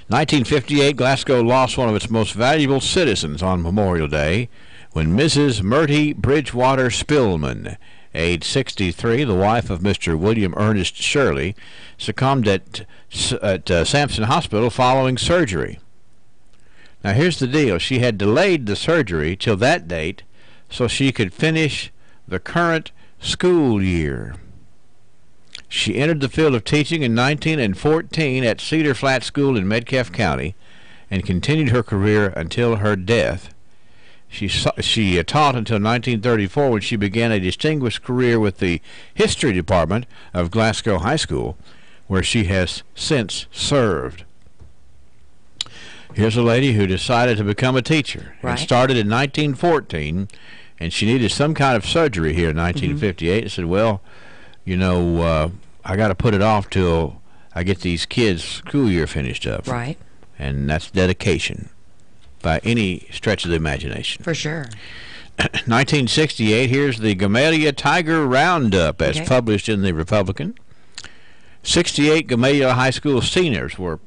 1958, Glasgow lost one of its most valuable citizens on Memorial Day when Mrs. Myrtie Bridgewater Spillman, age 63, the wife of Mr. William Ernest Shirley, succumbed at Sampson Hospital following surgery. Now here's the deal. She had delayed the surgery till that date so she could finish the current school year. She entered the field of teaching in 1914 at Cedar Flat School in Metcalfe County and continued her career until her death. She taught until 1934 when she began a distinguished career with the History Department of Glasgow High School, where she has since served. Here's a lady who decided to become a teacher. Right. And started in 1914, and she needed some kind of surgery here in 1958. And said, well, I got to put it off till I get these kids' school year finished up. Right. And that's dedication. by any stretch of the imagination. For sure. 1968, here's the Gamaliel Tiger Roundup as published in the Republican. 68 Gamaliel High School seniors were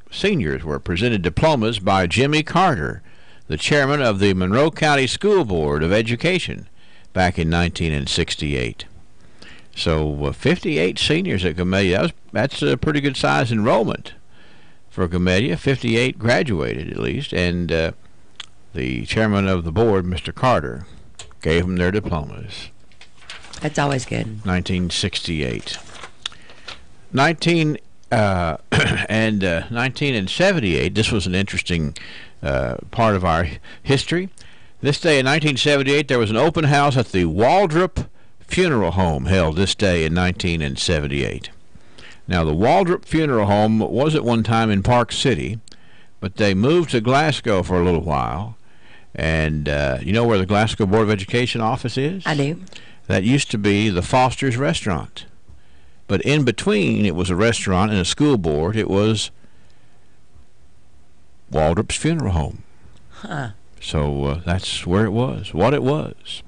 presented diplomas by Jimmy Carter, the chairman of the Monroe County School Board of Education, back in 1968. So 58 seniors at Gamaliel. That's a pretty good size enrollment for Gamaliel. 58 graduated at least, and the chairman of the board, Mr. Carter, gave them their diplomas. That's always good. 1968. 1978, this was an interesting part of our history. This day in 1978, there was an open house at the Waldrop Funeral Home held this day in 1978. Now, the Waldrop Funeral Home was at one time in Park City, but they moved to Glasgow for a little while. And you know where the Glasgow Board of Education office is? I do. That used to be the Foster's Restaurant. But in between, it was a restaurant and a school board. It was Waldrop's Funeral Home. Huh. So that's where it was, what it was.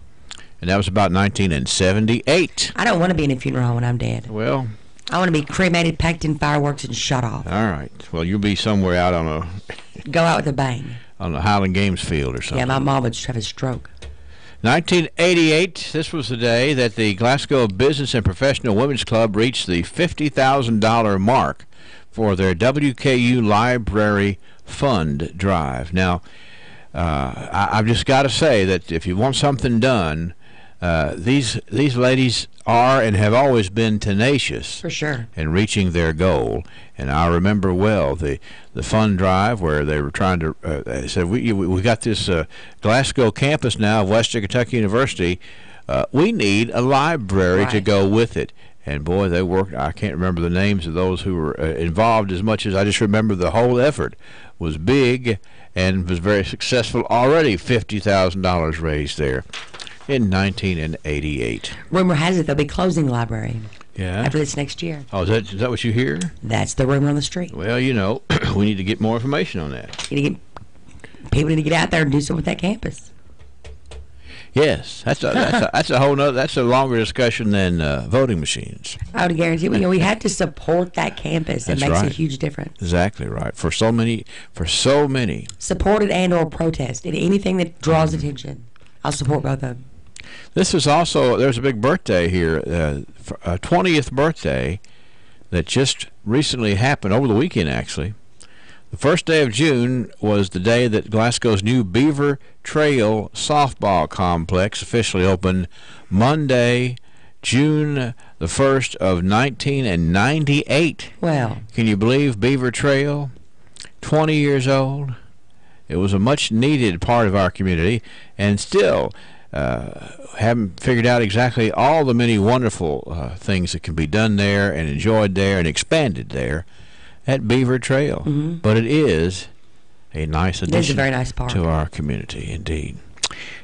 And that was about 1978. I don't want to be in a funeral home when I'm dead. Well, I want to be cremated, packed in fireworks, and shot off. All right. Well, you'll be somewhere out on a... Go out with a bang. On the Highland Games field or something. Yeah, my mom would have a stroke. 1988, this was the day that the Glasgow Business and Professional Women's Club reached the $50,000 mark for their WKU Library Fund Drive. Now, I've just got to say that if you want something done, these ladies are and have always been tenacious for sure in reaching their goal. And I remember well the fund drive where they were trying to they said we got this Glasgow campus now of Western Kentucky University. We need a library to go with it. And boy, they worked. I can't remember the names of those who were involved as much as I just remember the whole effort was big and was very successful. Already $50,000 raised there in 1988. Rumor has it they'll be closing the library. Yeah. After this next year. Oh, is that what you hear? That's the rumor on the street. Well, you know, we need to get more information on that. People need to get out there and do something with that campus. Yes, that's a whole nother. That's a longer discussion than voting machines. I would guarantee we have to support that campus. It makes a huge difference. Exactly right. For so many. Support it and/or protest it. Anything that draws attention, I'll support both of them. This is also, there's a big birthday here, a 20th birthday that just recently happened, over the weekend actually. The first day of June was the day that Glasgow's new Beaver Trail softball complex officially opened, Monday, June the 1st of 1998. Wow. Can you believe Beaver Trail? 20 years old. It was a much needed part of our community, and still haven't figured out exactly all the many wonderful things that can be done there and enjoyed there and expanded there at Beaver Trail. Mm-hmm. But it is a nice addition a very nice park to our community, indeed.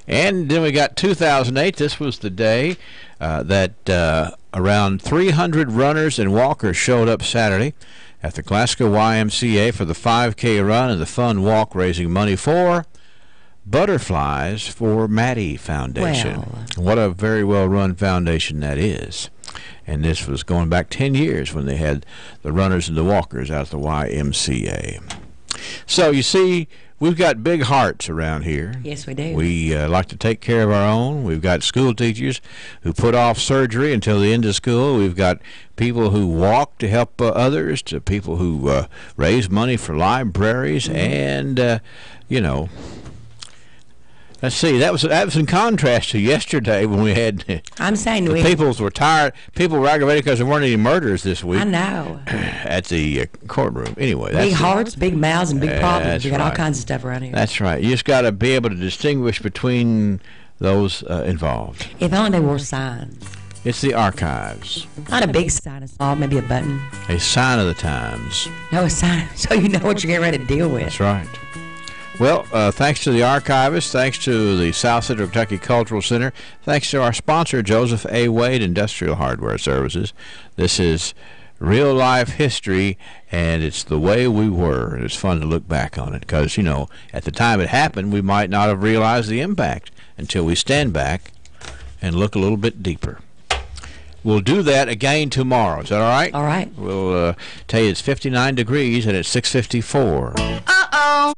And then we got 2008. This was the day that around 300 runners and walkers showed up Saturday at the Glasgow YMCA for the 5K run and the fun walk, raising money for Butterflies for Maddie Foundation. Well. What a very well-run foundation that is. And this was going back 10 years when they had the runners and the walkers out at the YMCA. So you see, we've got big hearts around here. Yes, we do. We like to take care of our own. We've got school teachers who put off surgery until the end of school. We've got people who walk to help others, to people who raise money for libraries, and, you know, let's see. That was in contrast to yesterday when we had. I'm saying people were tired. People were aggravated because there weren't any murders this week. I know. At the courtroom. Anyway, big hearts, big mouths, and big problems. We got all kinds of stuff around here. That's right. You just got to be able to distinguish between those involved. If only they wore signs. It's the archives. Not a big sign, maybe a button. A sign of the times. No, a sign, so you know what you're getting ready to deal with. That's right. Well, thanks to the archivists, thanks to the South Central Kentucky Cultural Center, thanks to our sponsor, Joseph A. Wade Industrial Hardware Services. This is real life history, and it's the way we were. It's fun to look back on it because, you know, at the time it happened, we might not have realized the impact until we stand back and look a little bit deeper. We'll do that again tomorrow. Is that all right? All right. We'll tell you it's 59 degrees and it's 6:54. Uh-oh.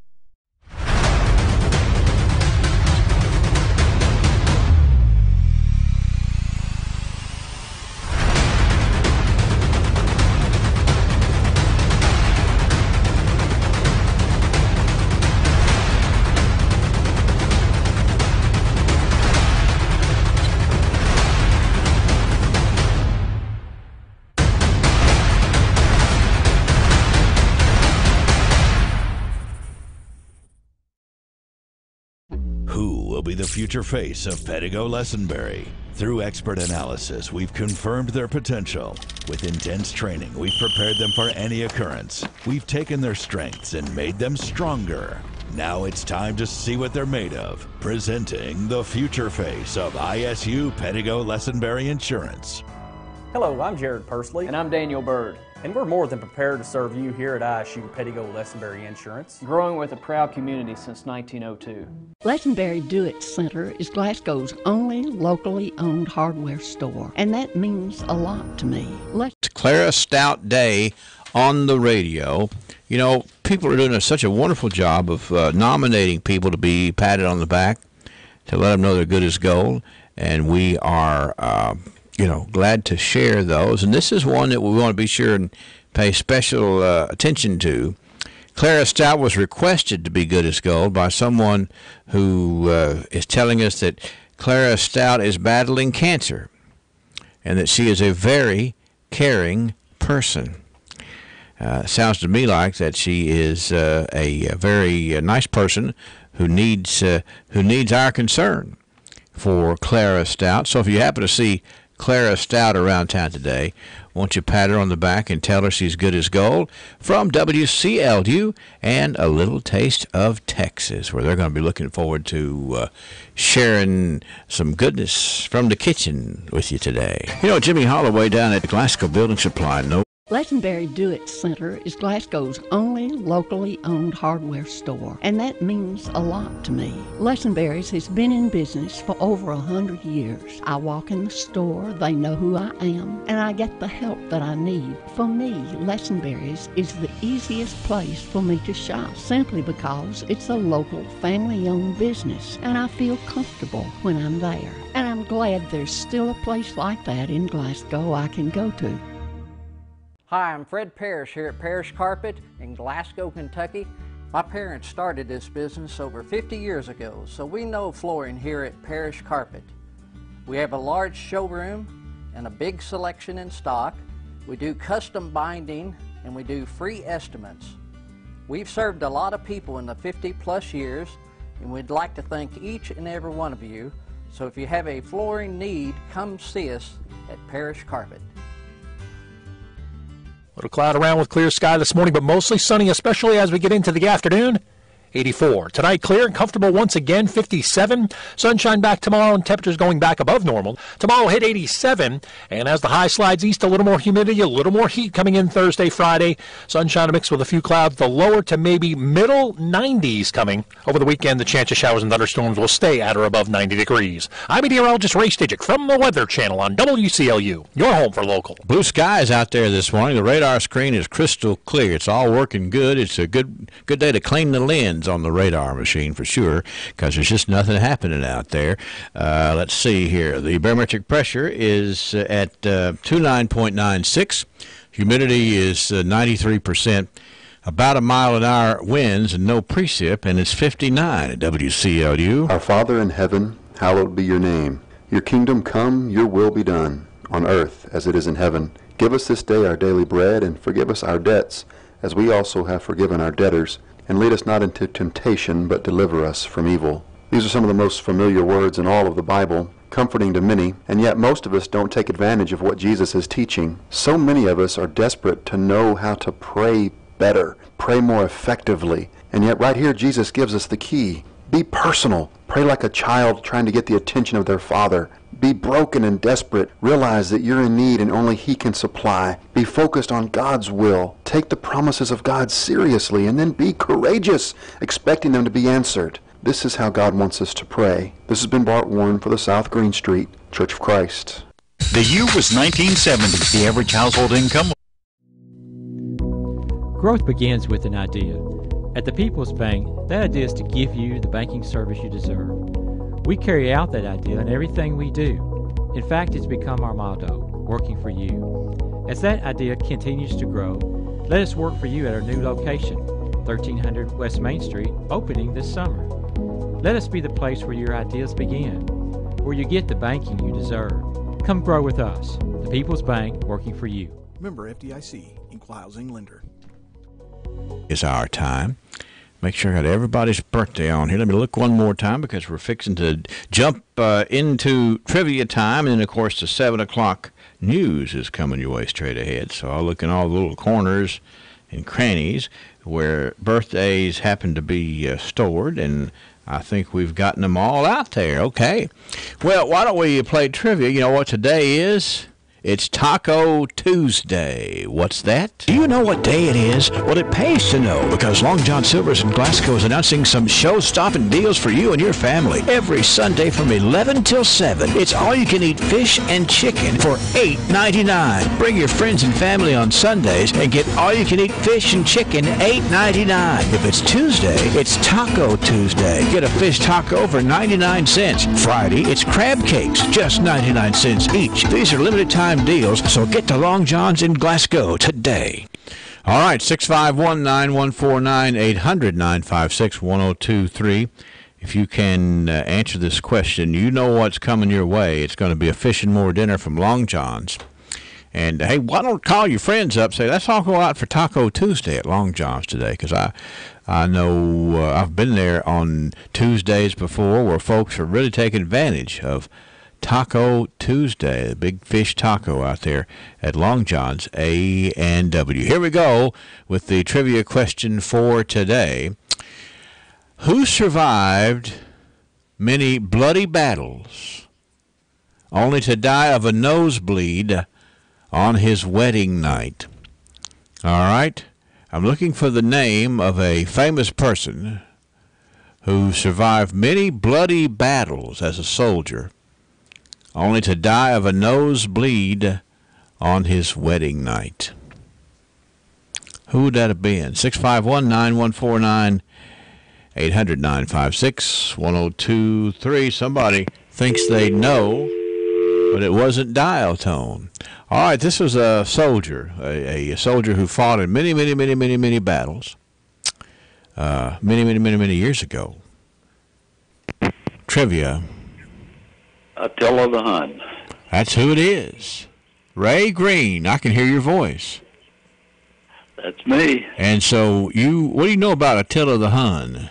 Who will be the future face of Pedigo Lessenberry? Through expert analysis, we've confirmed their potential. With intense training, we've prepared them for any occurrence. We've taken their strengths and made them stronger. Now it's time to see what they're made of. Presenting the future face of ISU Pedigo Lessenberry Insurance. Hello, I'm Jared Pursley. And I'm Daniel Bird. And we're more than prepared to serve you here at ISU Pedigo Lessenberry Insurance. Growing with a proud community since 1902. Lessenberry Do-It Center is Glasgow's only locally owned hardware store, and that means a lot to me. Clara Stout Day on the radio. You know, people are doing such a wonderful job of nominating people to be patted on the back to let them know they're good as gold, and we are glad to share those. And this is one that we want to be sure and pay special attention to. Clara Stout was requested to be good as gold by someone who is telling us that Clara Stout is battling cancer and that she is a very caring person. Sounds to me like that she is a very nice person who needs our concern for Clara Stout. So if you happen to see Clara Stout around town today, won't you pat her on the back and tell her she's good as gold? From WCLU and a little taste of Texas, where they're going to be looking forward to sharing some goodness from the kitchen with you today. You know, Jimmy Holloway down at Glasgow Building Supply knows Lessenberry Do-It Center is Glasgow's only locally owned hardware store, and that means a lot to me. Lessenberry's has been in business for over 100 years. I walk in the store, they know who I am, and I get the help that I need. For me, Lessenberry's is the easiest place for me to shop, simply because it's a local family-owned business, and I feel comfortable when I'm there. And I'm glad there's still a place like that in Glasgow I can go to. Hi, I'm Fred Parrish here at Parrish Carpet in Glasgow, Kentucky. My parents started this business over 50 years ago, so we know flooring here at Parrish Carpet. We have a large showroom and a big selection in stock. We do custom binding and we do free estimates. We've served a lot of people in the 50-plus years, and we'd like to thank each and every one of you. So if you have a flooring need, come see us at Parrish Carpet. A little cloud around with clear sky this morning, but mostly sunny, especially as we get into the afternoon. 84. Tonight, clear and comfortable once again, 57. Sunshine back tomorrow and temperatures going back above normal. Tomorrow hit 87, and as the high slides east, a little more humidity, a little more heat coming in Thursday, Friday. Sunshine mixed with a few clouds. The lower to maybe middle 90s coming. Over the weekend, the chance of showers and thunderstorms will stay at or above 90 degrees. I'm meteorologist Ray Stidgick from the Weather Channel on WCLU, your home for local. Blue skies out there this morning. The radar screen is crystal clear. It's all working good. It's a good day to clean the lens on the radar machine for sure, because there's just nothing happening out there. Let's see here. The barometric pressure is at 29.96. Humidity is 93%. About a mile an hour winds and no precip, and it's 59 at WCLU. Our Father in heaven, hallowed be your name. Your kingdom come, your will be done, on earth as it is in heaven. Give us this day our daily bread, and forgive us our debts, as we also have forgiven our debtors. And lead us not into temptation, but deliver us from evil. These are some of the most familiar words in all of the Bible, comforting to many, and yet most of us don't take advantage of what Jesus is teaching. So many of us are desperate to know how to pray better, pray more effectively, and yet right here Jesus gives us the key. Be personal. Pray like a child trying to get the attention of their father. Be broken and desperate. Realize that you're in need and only He can supply. Be focused on God's will. Take the promises of God seriously, and then be courageous, expecting them to be answered. This is how God wants us to pray. This has been Bart Warren for the South Green Street Church of Christ. The year was 1970. The average household income. Growth begins with an idea. At the People's Bank, that idea is to give you the banking service you deserve. We carry out that idea in everything we do. In fact, it's become our motto, working for you. As that idea continues to grow, let us work for you at our new location, 1300 West Main Street, opening this summer. Let us be the place where your ideas begin, where you get the banking you deserve. Come grow with us. The People's Bank, working for you. Member FDIC, Equal Housing Lender. It's our time. Make sure I got everybody's birthday on here. Let me look one more time because we're fixing to jump into trivia time. And then, of course, the 7 o'clock news is coming your way straight ahead. So I'll look in all the little corners and crannies where birthdays happen to be stored. And I think we've gotten them all out there. Okay. Well, why don't we play trivia? You know what today is? It's Taco Tuesday. What's that? Do you know what day it is? Well, it pays to know because Long John Silver's in Glasgow is announcing some show-stopping deals for you and your family. Every Sunday from 11 till 7, it's all-you-can-eat fish and chicken for $8.99. Bring your friends and family on Sundays and get all-you-can-eat fish and chicken $8.99. If it's Tuesday, it's Taco Tuesday. Get a fish taco for 99 cents. Friday, it's crab cakes, just 99 cents each. These are limited time deals, so get to Long John's in Glasgow today. All right, 651-9149-800-956-1023. If you can answer this question, you know what's coming your way. It's going to be a fish and more dinner from Long John's. And, hey, why don't call your friends up, say, let's all go out for Taco Tuesday at Long John's today, because I know I've been there on Tuesdays before where folks are really taking advantage of Taco Tuesday, the big fish taco out there at Long John's A&W. Here we go with the trivia question for today. Who survived many bloody battles only to die of a nosebleed on his wedding night? All right. I'm looking for the name of a famous person who survived many bloody battles as a soldier only to die of a nosebleed on his wedding night. Who would that have been? 651-9149-800-956-1023. Somebody thinks they know, but it wasn't dial tone. All right, this was a soldier, a soldier who fought in many battles many years ago. Trivia. Attila the Hun. That's who it is. Ray Green, I can hear your voice. That's me. And so what do you know about Attila the Hun?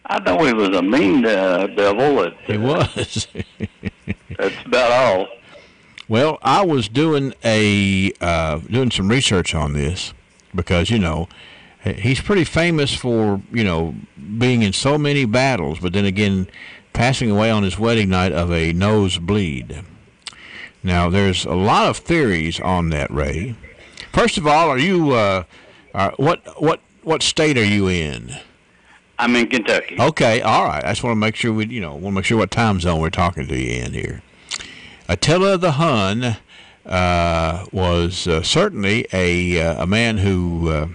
I know he was a mean devil. He was. That's about all. Well, I was doing doing some research on this because, he's pretty famous for, being in so many battles, but then again, passing away on his wedding night of a nosebleed. Now, there's a lot of theories on that, Ray. First of all, are you what state are you in? I'm in Kentucky. Okay, all right. I just want to make sure what time zone we're talking to you in here. Attila the Hun was certainly a man who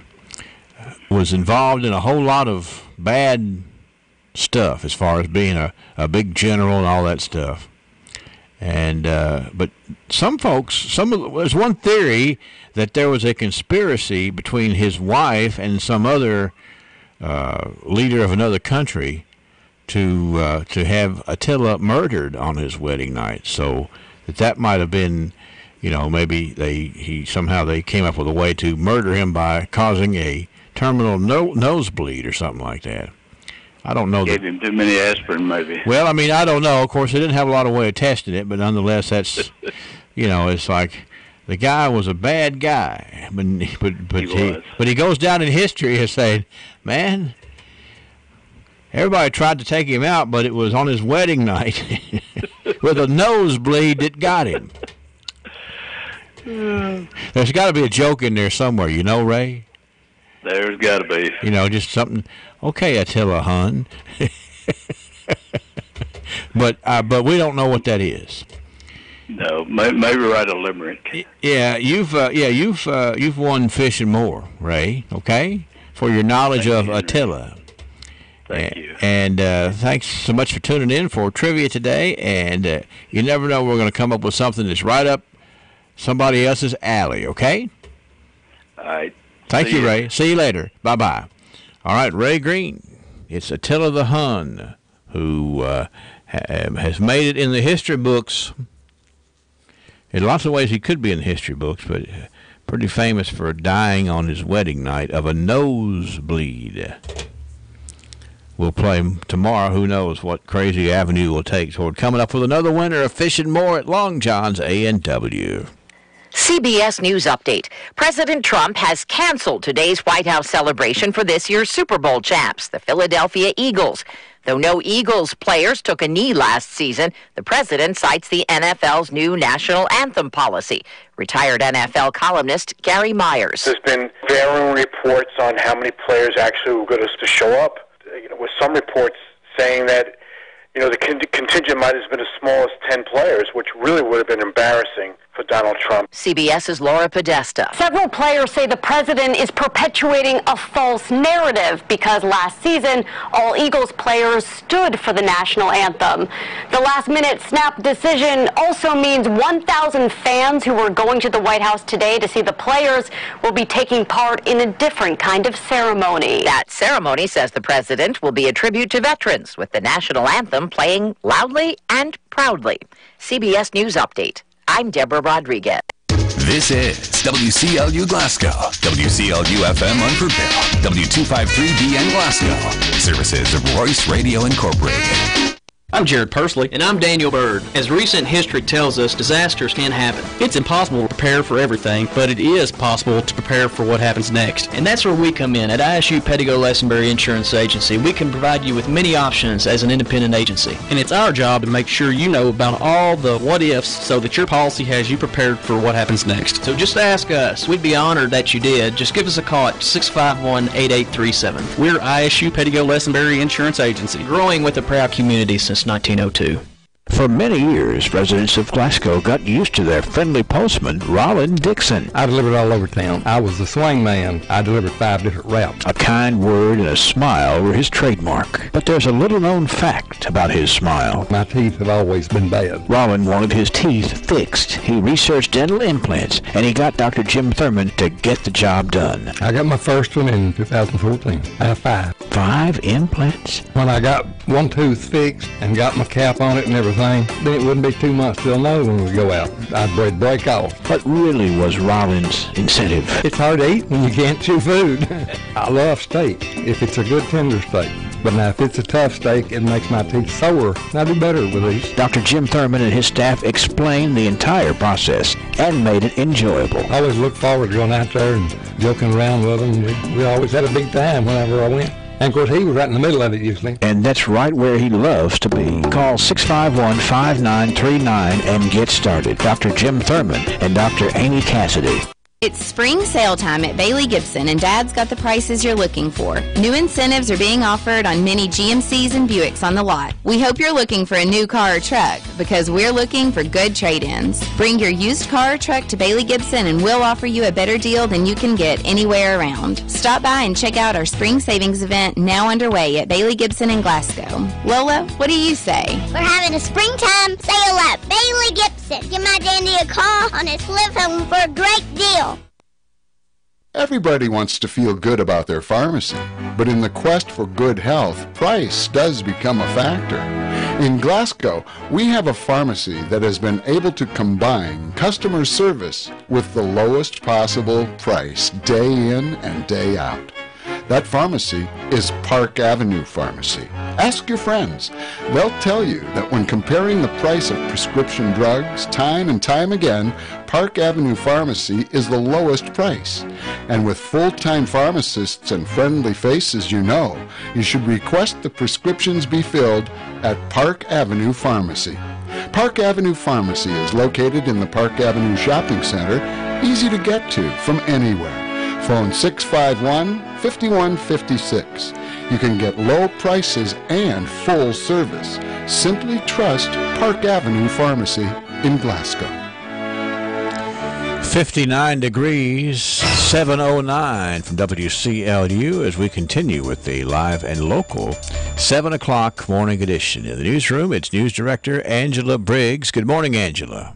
was involved in a whole lot of bad stuff as far as being a big general and all that stuff. And but some folks, there's one theory that there was a conspiracy between his wife and some other leader of another country to have Attila murdered on his wedding night. So that might have been, maybe they came up with a way to murder him by causing a terminal nosebleed or something like that. I don't know. Gave him too many aspirin, maybe. Well, I don't know. Of course, they didn't have a lot of way of testing it, but nonetheless, that's, it's like the guy was a bad guy, but he goes down in history as saying, man, everybody tried to take him out, but it was on his wedding night. with a nosebleed that got him. There's got to be a joke in there somewhere, you know, Ray? There's got to be. You know, just something. Okay, Attila, hun. But we don't know what that is. No, maybe write a limerick. Yeah, you've won Fish and More, Ray. Okay, for your knowledge of Attila. Thank you. And thanks so much for tuning in for trivia today. And you never know, we're going to come up with something that's right up somebody else's alley. Okay. All right. Thank you, Ray. See you later. Bye-bye. All right, Ray Green. It's Attila the Hun who has made it in the history books. In lots of ways he could be in the history books, but pretty famous for dying on his wedding night of a nosebleed. We'll play tomorrow. Who knows what crazy avenue we'll take toward coming up with another winner of Fish and More at Long John's A&W. CBS News Update. President Trump has canceled today's White House celebration for this year's Super Bowl champs, the Philadelphia Eagles. Though no Eagles players took a knee last season, the president cites the NFL's new national anthem policy. Retired NFL columnist Gary Myers. There's been varying reports on how many players actually were going to show up. With some reports saying that, the contingent might have been as small as 10 players, which really would have been embarrassing for Donald Trump. CBS's Laura Podesta. Several players say the president is perpetuating a false narrative because last season, all Eagles players stood for the national anthem. The last-minute snap decision also means 1,000 fans who were going to the White House today to see the players will be taking part in a different kind of ceremony. That ceremony, says the president, will be a tribute to veterans, with the national anthem playing loudly and proudly. CBS News Update. I'm Deborah Rodriguez. This is WCLU Glasgow, WCLU FM Unfruitvale, W253BN Glasgow. Services of Royce Radio Incorporated. I'm Jared Pursley. And I'm Daniel Bird. As recent history tells us, disasters can happen. It's impossible to prepare for everything, but it is possible to prepare for what happens next. And that's where we come in. At ISU Pettigo Lessenberry Insurance Agency, we can provide you with many options as an independent agency. And it's our job to make sure you know about all the what-ifs so that your policy has you prepared for what happens next. So just ask us. We'd be honored that you did. Just give us a call at 651-8837. We're ISU Pettigo Lessenberry Insurance Agency, growing with a proud community since 1902. For many years, residents of Glasgow got used to their friendly postman, Rollin Dixon. I delivered all over town. I was the swing man. I delivered 5 different routes. A kind word and a smile were his trademark. But there's a little-known fact about his smile. My teeth have always been bad. Rollin wanted his teeth fixed. He researched dental implants, and he got Dr. Jim Thurman to get the job done. I got my first one in 2014. I have 5. 5 implants? When I got one tooth fixed and got my cap on it and everything, then it wouldn't be 2 months till another one would go out. I'd break off. What really was Rollin's incentive? It's hard to eat when you can't chew food. I love steak if it's a good tender steak. But now if it's a tough steak, it makes my teeth sore. I do better with these. Dr. Jim Thurman and his staff explained the entire process and made it enjoyable. I always look forward to going out there and joking around with them. We always had a big time whenever I went. And, of course, he was right in the middle of it usually. And that's right where he loves to be. Call 651-5939 and get started. Dr. Jim Thurman and Dr. Amy Cassidy. It's spring sale time at Bailey Gibson, and Dad's got the prices you're looking for. New incentives are being offered on many GMCs and Buicks on the lot. We hope you're looking for a new car or truck, because we're looking for good trade-ins. Bring your used car or truck to Bailey Gibson, and we'll offer you a better deal than you can get anywhere around. Stop by and check out our spring savings event now underway at Bailey Gibson in Glasgow. Lola, what do you say? We're having a springtime sale at Bailey Gibson. Give my dandy a call on his flip phone for a great deal. Everybody wants to feel good about their pharmacy, but in the quest for good health, price does become a factor. In Glasgow, we have a pharmacy that has been able to combine customer service with the lowest possible price day in and day out. That pharmacy is Park Avenue Pharmacy. Ask your friends. They'll tell you that when comparing the price of prescription drugs time and time again, Park Avenue Pharmacy is the lowest price. And with full-time pharmacists and friendly faces you know, you should request the prescriptions be filled at Park Avenue Pharmacy. Park Avenue Pharmacy is located in the Park Avenue Shopping Center, easy to get to from anywhere. Phone 651-5156. You can get low prices and full service. Simply trust Park Avenue Pharmacy in Glasgow. 59 degrees, 7:09 from WCLU as we continue with the live and local 7 o'clock morning edition. In the newsroom, it's News Director Angela Briggs. Good morning, Angela.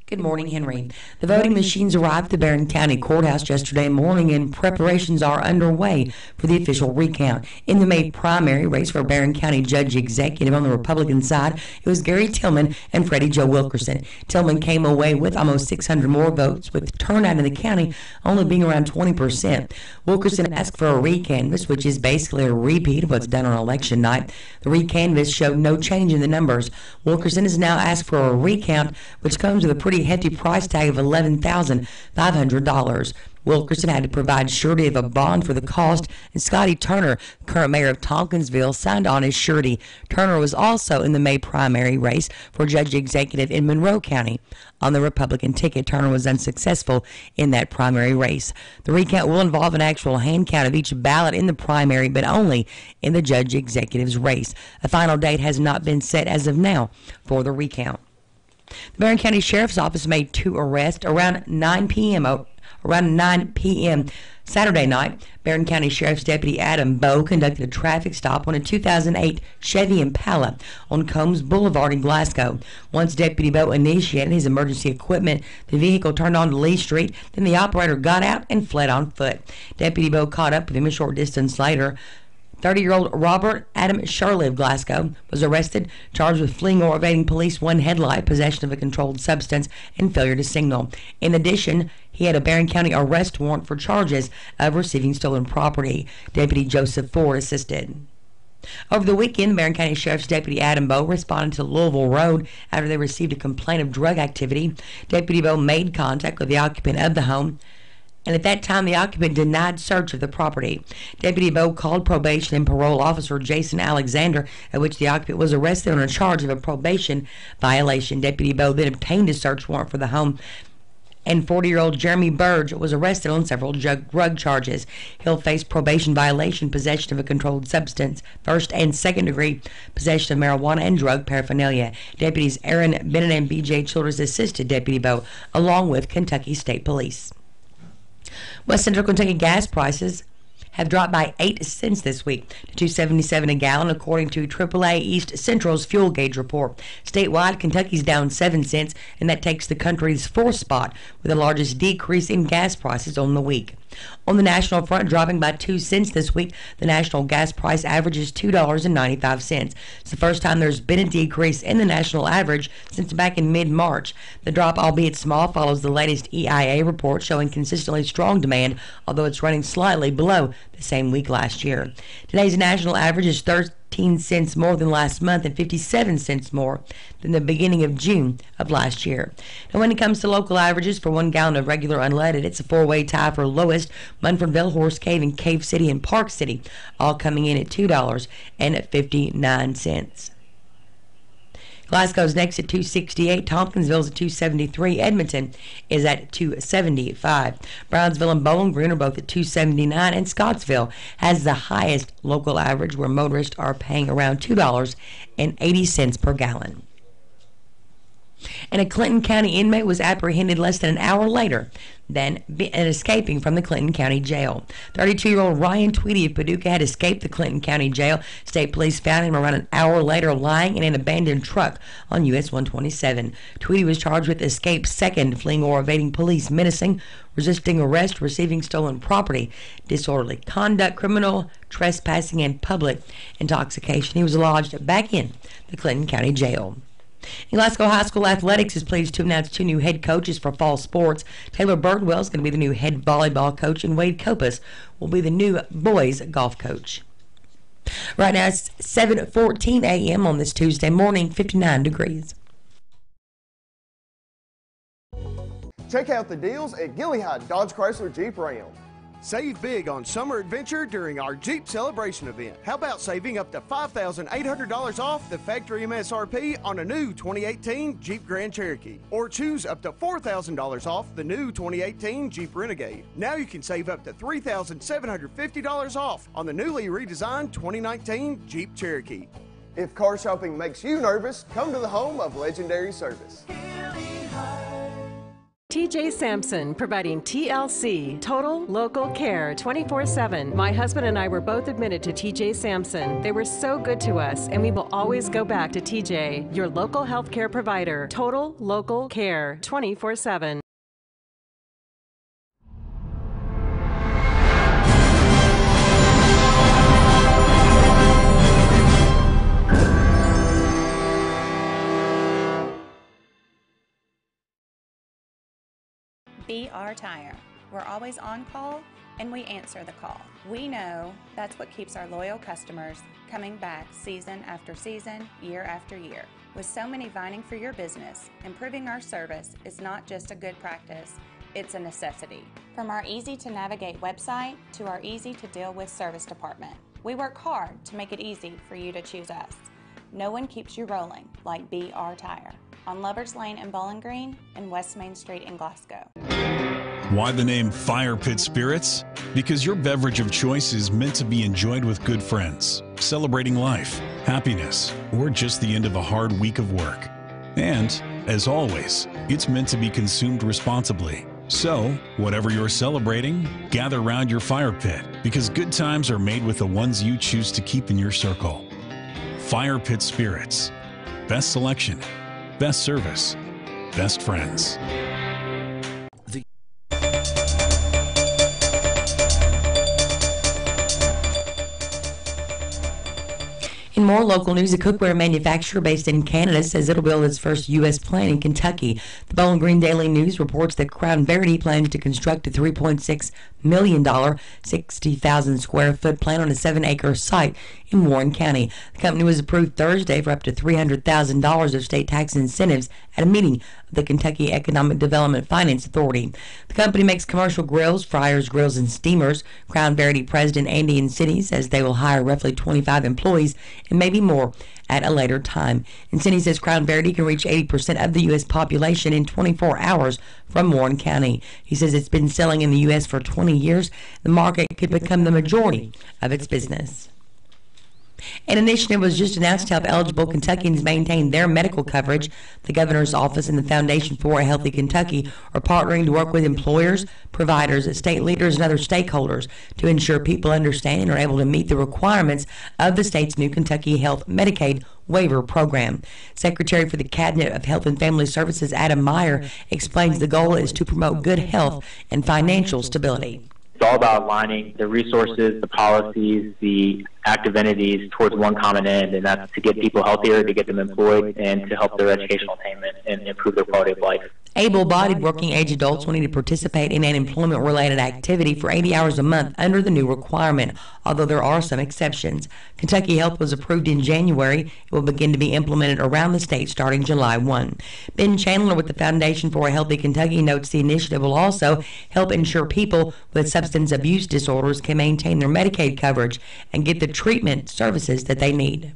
Good morning, Henry. The voting machines arrived at the Barron County Courthouse yesterday morning, and preparations are underway for the official recount. In the May primary race for Barron County Judge Executive on the Republican side, it was Gary Tillman and Freddie Joe Wilkerson. Tillman came away with almost 600 more votes, with turnout in the county only being around 20%. Wilkerson asked for a recanvass, which is basically a repeat of what's done on election night. The recanvass showed no change in the numbers. Wilkerson has now asked for a recount, which comes with a pretty hefty price tag of $11,500. Wilkerson had to provide surety of a bond for the cost, and Scotty Turner, current mayor of Tompkinsville, signed on as surety. Turner was also in the May primary race for Judge Executive in Monroe County. On the Republican ticket, Turner was unsuccessful in that primary race. The recount will involve an actual hand count of each ballot in the primary, but only in the Judge Executive's race. A final date has not been set as of now for the recount. The Barron County Sheriff's Office made 2 arrests around 9 p.m. Saturday night. Barron County Sheriff's Deputy Adam Bowe conducted a traffic stop on a 2008 Chevy Impala on Combs Boulevard in Glasgow. Once Deputy Bowe initiated his emergency equipment, the vehicle turned onto Lee Street. Then the operator got out and fled on foot. Deputy Bowe caught up with him a short distance later. 30-year-old Robert Adam Shirley of Glasgow was arrested, charged with fleeing or evading police, 1 headlight, possession of a controlled substance, and failure to signal. In addition, he had a Barron County arrest warrant for charges of receiving stolen property. Deputy Joseph Ford assisted. Over the weekend, Barron County Sheriff's Deputy Adam Bowe responded to Louisville Road after they received a complaint of drug activity. Deputy Bowe made contact with the occupant of the home, and at that time the occupant denied search of the property. Deputy Bowe called probation and parole officer Jason Alexander, at which the occupant was arrested on a charge of a probation violation. Deputy Bowe then obtained a search warrant for the home, and 40-year-old Jeremy Burge was arrested on several drug charges. He'll face probation violation, possession of a controlled substance, first and second degree possession of marijuana, and drug paraphernalia. Deputies Aaron Bennett and B.J. Childers assisted Deputy Bowe, along with Kentucky State Police. West Central Kentucky gas prices have dropped by 8 cents this week to $2.77 a gallon, according to AAA East Central's fuel gauge report. Statewide, Kentucky's down 7 cents, and that takes the country's 4th spot, with the largest decrease in gas prices on the week. On the national front, dropping by 2 cents this week, the national gas price averages $2.95. It's the first time there's been a decrease in the national average since back in mid-March. The drop, albeit small, follows the latest EIA report showing consistently strong demand, although it's running slightly below the same week last year. Today's national average is 13 cents more than last month and 57 cents more than the beginning of June of last year. Now, when it comes to local averages for 1 gallon of regular unleaded, it's a 4-way tie for lowest. Munfordville, Horse Cave, and Cave City and Park City all coming in at $2.59. Glasgow's next at $2.68. Tompkinsville's at $2.73. Edmonton is at $2.75. Brownsville and Bowling Green are both at $2.79, and Scottsville has the highest local average, where motorists are paying around $2.80 per gallon. And a Clinton County inmate was apprehended less than an hour later than escaping from the Clinton County Jail. 32-year-old Ryan Tweedy of Paducah had escaped the Clinton County Jail. State police found him around an hour later lying in an abandoned truck on US 127. Tweedy was charged with escape second, fleeing or evading police, menacing, resisting arrest, receiving stolen property, disorderly conduct, criminal trespassing, and public intoxication. He was lodged back in the Clinton County Jail. In Glasgow High School Athletics is pleased to announce 2 new head coaches for fall sports. Taylor Birdwell is going to be the new head volleyball coach, and Wade Copas will be the new boys golf coach. Right now it's 7:14 a.m. on this Tuesday morning, 59 degrees. Check out the deals at Gilliard Dodge Chrysler Jeep Ram. Save big on summer adventure during our Jeep Celebration event. How about saving up to $5,800 off the factory MSRP on a new 2018 Jeep Grand Cherokee? Or choose up to $4,000 off the new 2018 Jeep Renegade. Now you can save up to $3,750 off on the newly redesigned 2019 Jeep Cherokee. If car shopping makes you nervous, come to the home of legendary service. TJ Sampson, providing TLC, Total Local Care, 24/7. My husband and I were both admitted to TJ Sampson. They were so good to us, and we will always go back to TJ, your local health care provider. Total Local Care, 24/7. BR Tire. We're always on call and we answer the call. We know that's what keeps our loyal customers coming back season after season, year after year. With so many vying for your business, improving our service is not just a good practice, it's a necessity. From our easy-to-navigate website to our easy-to-deal-with service department, we work hard to make it easy for you to choose us. No one keeps you rolling like BR Tire. On Lovers Lane in Bowling Green and West Main Street in Glasgow. Why the name Fire Pit Spirits? Because your beverage of choice is meant to be enjoyed with good friends, celebrating life, happiness, or just the end of a hard week of work. And, as always, it's meant to be consumed responsibly. So, whatever you're celebrating, gather round your fire pit, because good times are made with the ones you choose to keep in your circle. Fire Pit Spirits. Best selection. Best service, best friends. In more local news, a cookware manufacturer based in Canada says it'll build its first U.S. plant in Kentucky. The Bowling Green Daily News reports that Crown Verity plans to construct a $3.6 million, 60,000 square foot plant on a 7-acre site in Warren County. The company was approved Thursday for up to $300,000 of state tax incentives at a meeting of the Kentucky Economic Development Finance Authority. The company makes commercial grills, fryers, grills, and steamers. Crown Verity President Andy Incini says they will hire roughly 25 employees and maybe more at a later time. Incini says Crown Verity can reach 80% of the U.S. population in 24 hours from Warren County. He says it's been selling in the U.S. for 20 years. The market could become the majority of its business. An initiative was just announced to help eligible Kentuckians maintain their medical coverage. The governor's office and the Foundation for a Healthy Kentucky are partnering to work with employers, providers, state leaders, and other stakeholders to ensure people understand and are able to meet the requirements of the state's new Kentucky Health Medicaid waiver program. Secretary for the Cabinet of Health and Family Services, Adam Meyer, explains the goal is to promote good health and financial stability. It's all about aligning the resources, the policies, the active entities towards one common end, and that's to get people healthier, to get them employed, and to help their educational attainment and improve their quality of life. Able-bodied working-age adults will need to participate in an employment-related activity for 80 hours a month under the new requirement, although there are some exceptions. Kentucky Health was approved in January. It will begin to be implemented around the state starting July 1. Ben Chandler with the Foundation for a Healthy Kentucky notes the initiative will also help ensure people with substance abuse disorders can maintain their Medicaid coverage and get the treatment services that they need.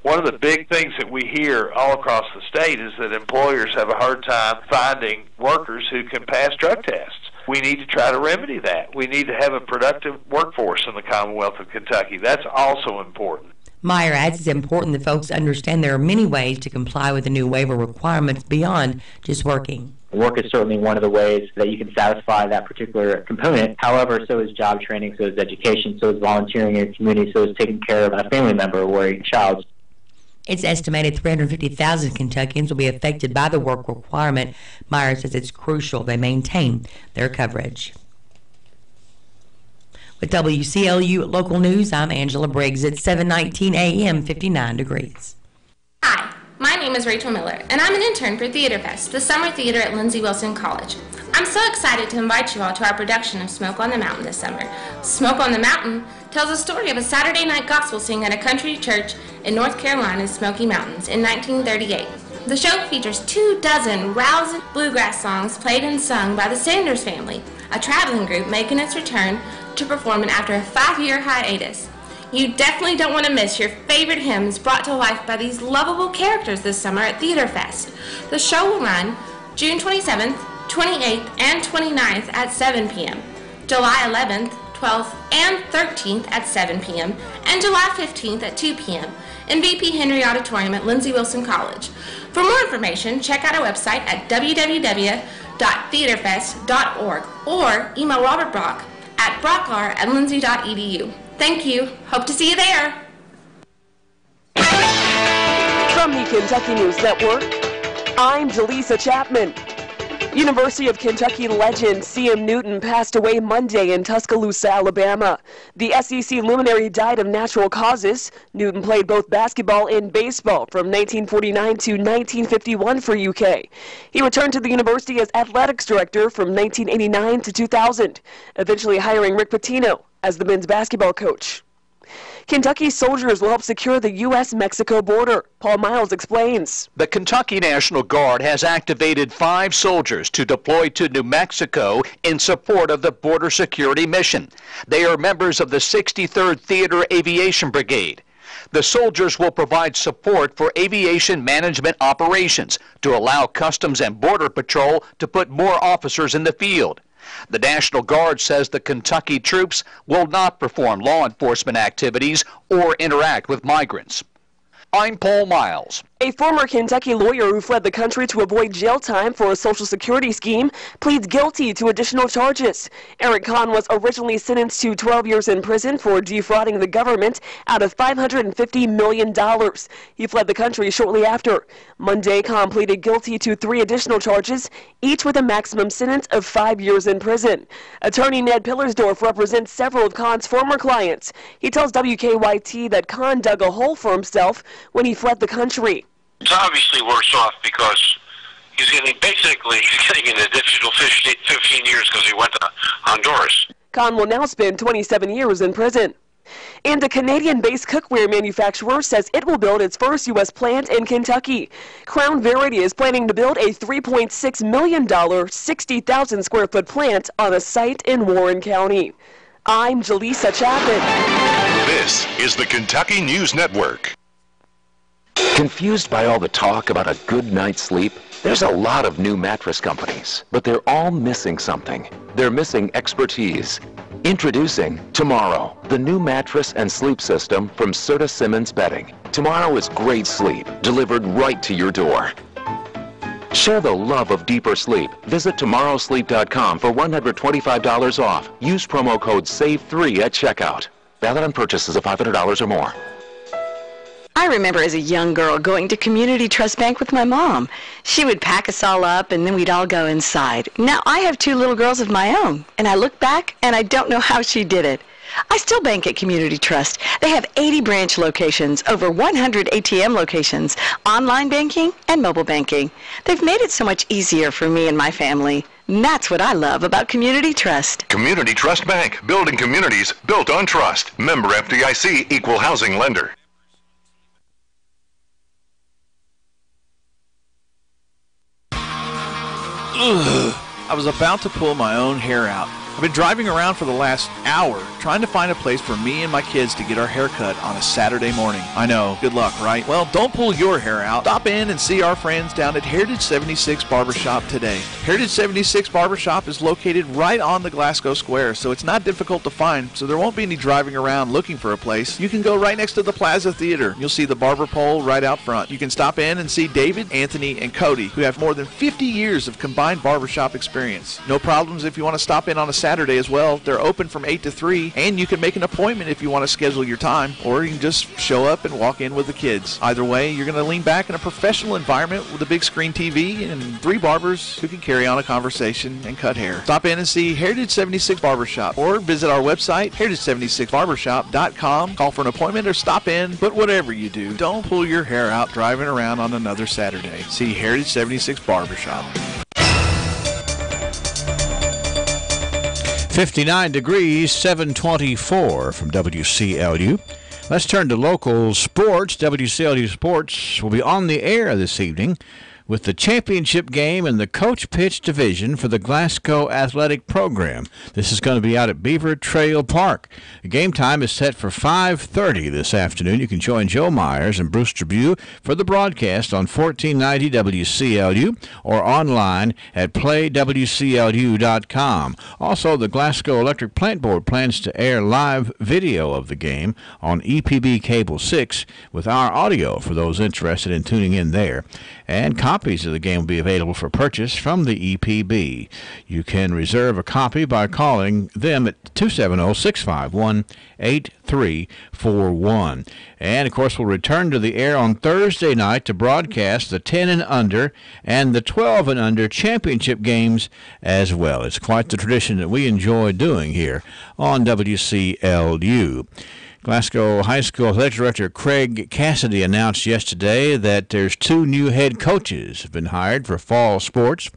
One of the big things that we hear all across the state is that employers have a hard time finding workers who can pass drug tests. We need to try to remedy that. We need to have a productive workforce in the Commonwealth of Kentucky. That's also important. Meyer adds it's important that folks understand there are many ways to comply with the new waiver requirements beyond just working. Work is certainly one of the ways that you can satisfy that particular component. However, so is job training, so is education, so is volunteering in your community, so is taking care of a family member or a child. It's estimated 350,000 Kentuckians will be affected by the work requirement. Meyer says it's crucial they maintain their coverage. With WCLU Local News, I'm Angela Briggs at 7:19 a.m., 59 degrees. Hi, my name is Rachel Miller, and I'm an intern for Theater Fest, the summer theater at Lindsey Wilson College. I'm so excited to invite you all to our production of Smoke on the Mountain this summer. Smoke on the Mountain tells the story of a Saturday night gospel sing at a country church in North Carolina's Smoky Mountains in 1938. The show features 24 rousing bluegrass songs played and sung by the Sanders family, a traveling group making its return to performing after a 5-year hiatus. You definitely don't want to miss your favorite hymns brought to life by these lovable characters this summer at Theater Fest. The show will run June 27th, 28th, and 29th at 7 p.m., July 11th, 12th, and 13th at 7 p.m., and July 15th at 2 p.m. in VP Henry Auditorium at Lindsey Wilson College. For more information, check out our website at www.theaterfest.org or email Robert Brock at brockr@lindsey.edu. Thank you. Hope to see you there. From the Kentucky News Network, I'm Jaleesa Chapman. University of Kentucky legend C.M. Newton passed away Monday in Tuscaloosa, Alabama. The SEC luminary died of natural causes. Newton played both basketball and baseball from 1949 to 1951 for UK. He returned to the university as athletics director from 1989 to 2000, eventually hiring Rick Pitino as the men's basketball coach. Kentucky soldiers will help secure the U.S.-Mexico border. Paul Miles explains. The Kentucky National Guard has activated 5 soldiers to deploy to New Mexico in support of the border security mission. They are members of the 63rd Theater Aviation Brigade. The soldiers will provide support for aviation management operations to allow Customs and Border Patrol to put more officers in the field. The National Guard says the Kentucky troops will not perform law enforcement activities or interact with migrants. I'm Paul Miles. A former Kentucky lawyer who fled the country to avoid jail time for a Social Security scheme pleads guilty to additional charges. Eric Kahn was originally sentenced to 12 years in prison for defrauding the government out of $550 million. He fled the country shortly after. Monday, Kahn pleaded guilty to 3 additional charges, each with a maximum sentence of 5 years in prison. Attorney Ned Pillersdorf represents several of Kahn's former clients. He tells WKYT that Kahn dug a hole for himself when he fled the country. It's obviously worse off because he's getting an additional 15 years because he went to Honduras. Kahn will now spend 27 years in prison. And a Canadian-based cookware manufacturer says it will build its first U.S. plant in Kentucky. Crown Verity is planning to build a $3.6 million, 60,000-square-foot plant on a site in Warren County. I'm Jaleesa Chapman. This is the Kentucky News Network. Confused by all the talk about a good night's sleep? There's a lot of new mattress companies, but they're all missing something. They're missing expertise. Introducing Tomorrow, the new mattress and sleep system from Serta Simmons Bedding. Tomorrow is great sleep, delivered right to your door. Share the love of deeper sleep. Visit tomorrowsleep.com for $125 off. Use promo code SAVE3 at checkout. Valid on purchases of $500 or more. I remember as a young girl going to Community Trust Bank with my mom. She would pack us all up and then we'd all go inside. Now I have 2 little girls of my own, and I look back and I don't know how she did it. I still bank at Community Trust. They have 80 branch locations, over 100 ATM locations, online banking, and mobile banking. They've made it so much easier for me and my family. And that's what I love about Community Trust. Community Trust Bank, building communities built on trust. Member FDIC, equal housing lender. Ugh. I was about to pull my own hair out. I've been driving around for the last hour trying to find a place for me and my kids to get our hair cut on a Saturday morning. I know, good luck, right? Well, don't pull your hair out. Stop in and see our friends down at Heritage 76 Barbershop today. Heritage 76 Barbershop is located right on the Glasgow Square, so it's not difficult to find, so there won't be any driving around looking for a place. You can go right next to the Plaza Theater. You'll see the barber pole right out front. You can stop in and see David, Anthony, and Cody, who have more than 50 years of combined barbershop experience. No problems if you want to stop in on a Saturday as well. They're open from 8 to 3, and you can make an appointment if you want to schedule your time, or you can just show up and walk in with the kids. Either way, you're going to lean back in a professional environment with a big screen TV and 3 barbers who can carry on a conversation and cut hair. Stop in and see Heritage 76 Barbershop, or visit our website, heritage76barbershop.com. Call for an appointment or stop in, but whatever you do, don't pull your hair out driving around on another Saturday. See Heritage 76 Barbershop. 59 degrees, 724 from WCLU. Let's turn to local sports. WCLU Sports will be on the air this evening with the championship game in the Coach Pitch Division for the Glasgow Athletic Program. This is going to be out at Beaver Trail Park. The game time is set for 5:30 this afternoon. You can join Joe Myers and Bruce Tribune for the broadcast on 1490 WCLU or online at playwclu.com. Also, the Glasgow Electric Plant Board plans to air live video of the game on EPB Cable 6 with our audio for those interested in tuning in there. And copies of the game will be available for purchase from the EPB. You can reserve a copy by calling them at 270-651-8341. And, of course, we'll return to the air on Thursday night to broadcast the 10 and under and the 12 and under championship games as well. It's quite the tradition that we enjoy doing here on WCLU. Glasgow High School Athletic Director Craig Cassidy announced yesterday that there's 2 new head coaches have been hired for fall sports.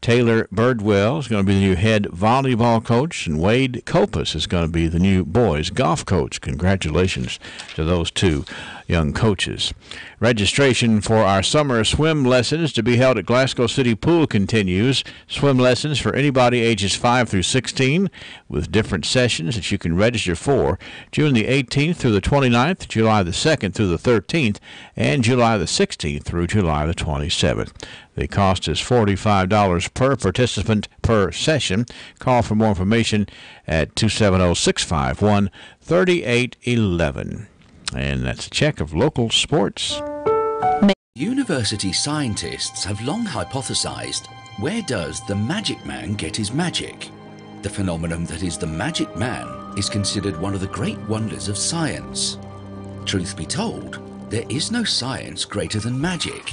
Taylor Birdwell is going to be the new head volleyball coach, and Wade Copas is going to be the new boys golf coach. Congratulations to those 2 young coaches. Registration for our summer swim lessons to be held at Glasgow City Pool continues. Swim lessons for anybody ages 5 through 16 with different sessions that you can register for June the 18th through the 29th, July the 2nd through the 13th, and July the 16th through July the 27th. The cost is $45 per participant per session. Call for more information at 270-651-3811. And that's a check of local sports. University scientists have long hypothesized, where does the magic man get his magic? The phenomenon that is the magic man is considered one of the great wonders of science. Truth be told, there is no science greater than magic.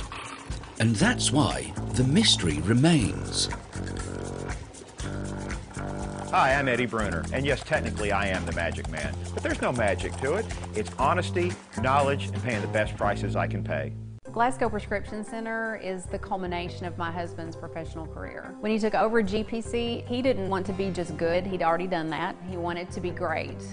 And that's why the mystery remains. Hi, I'm Eddie Bruner, and yes, technically I am the magic man, but there's no magic to it. It's honesty, knowledge, and paying the best prices I can pay. Glasgow Prescription Center is the culmination of my husband's professional career. When he took over GPC, he didn't want to be just good. He'd already done that. He wanted to be great.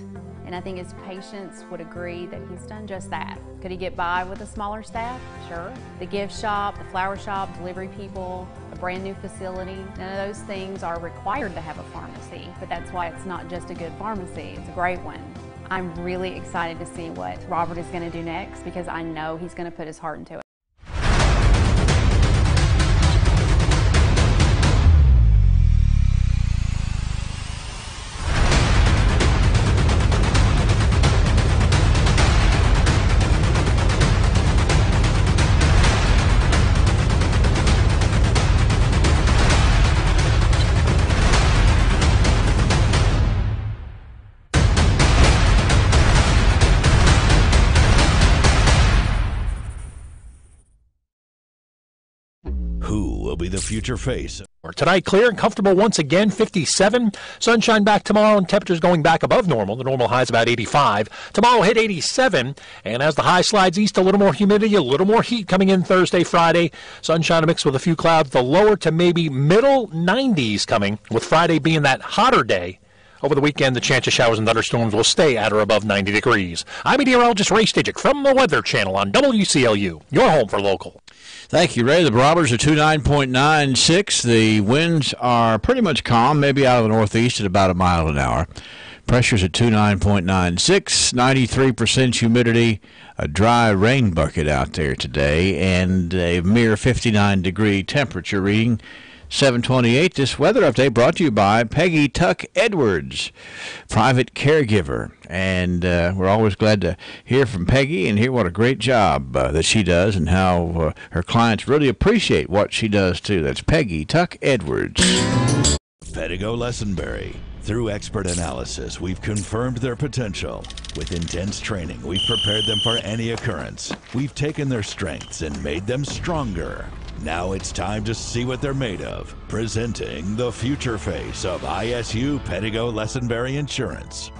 And I think his patients would agree that he's done just that. Could he get by with a smaller staff? Sure. The gift shop, the flower shop, delivery people, a brand new facility, none of those things are required to have a pharmacy, but that's why it's not just a good pharmacy, it's a great one. I'm really excited to see what Robert is going to do next because I know he's going to put his heart into it. Be the future face. Tonight, clear and comfortable once again, 57. Sunshine back tomorrow and temperatures going back above normal. The normal high is about 85. Tomorrow hit 87, and as the high slides east, a little more humidity, a little more heat coming in Thursday, Friday. Sunshine mixed with a few clouds. The lower to maybe middle 90s coming, with Friday being that hotter day. Over the weekend, the chance of showers and thunderstorms will stay at or above 90 degrees. I'm meteorologist Ray Stajic from the Weather Channel on WCLU, your home for local. Thank you, Ray. The barometers are 29.96. The winds are pretty much calm, maybe out of the northeast at about a mile an hour. Pressure's at 29.96, 93% humidity, a dry rain bucket out there today, and a mere 59-degree temperature reading. 728. This weather update brought to you by Peggy Tuck Edwards, private caregiver. And we're always glad to hear from Peggy and hear what a great job that she does and how her clients really appreciate what she does, too. That's Peggy Tuck Edwards. Pedigo Lessenberry. Through expert analysis, we've confirmed their potential. With intense training, we've prepared them for any occurrence. We've taken their strengths and made them stronger. Now it's time to see what they're made of. Presenting the future face of ISU Pedigo Lessenberry Insurance.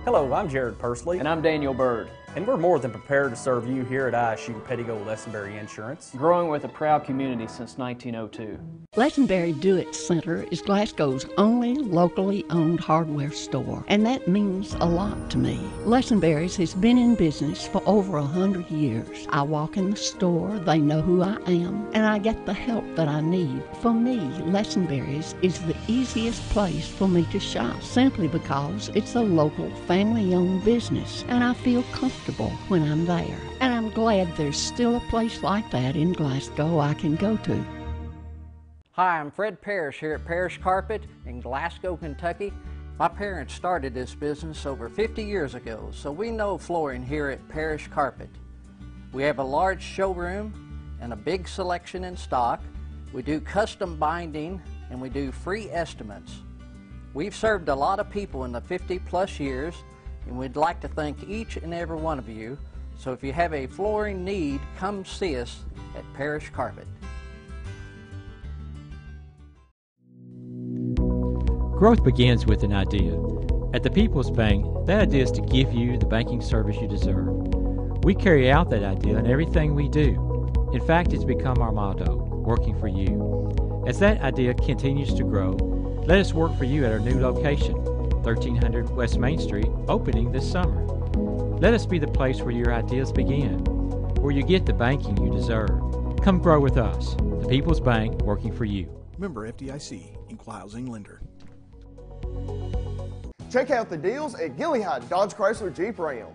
Hello, I'm Jared Pursley. And I'm Daniel Bird. And we're more than prepared to serve you here at ISU Pettigo Lesenberry Insurance. Growing with a proud community since 1902. Lesenberry Do-It Center is Glasgow's only locally owned hardware store, and that means a lot to me. Lesenberry's has been in business for over 100 years. I walk in the store, they know who I am, and I get the help that I need. For me, Lesenberry's is the easiest place for me to shop, simply because it's a local family-owned business, and I feel comfortable when I'm there. And I'm glad there's still a place like that in Glasgow I can go to. Hi, I'm Fred Parrish here at Parrish Carpet in Glasgow, Kentucky. My parents started this business over 50 years ago, so we know flooring here at Parrish Carpet. We have a large showroom and a big selection in stock. We do custom binding and we do free estimates. We've served a lot of people in the 50-plus years, and we'd like to thank each and every one of you. So if you have a flooring need, come see us at Parrish Carpet. Growth begins with an idea. At the People's Bank, that idea is to give you the banking service you deserve. We carry out that idea in everything we do. In fact, it's become our motto, working for you. As that idea continues to grow, let us work for you at our new location, 1300 West Main Street, opening this summer. Let us be the place where your ideas begin, where you get the banking you deserve. Come grow with us. The People's Bank, working for you. Member FDIC, Equal Housing Lender. Check out the deals at Gilliard Dodge Chrysler Jeep Ram.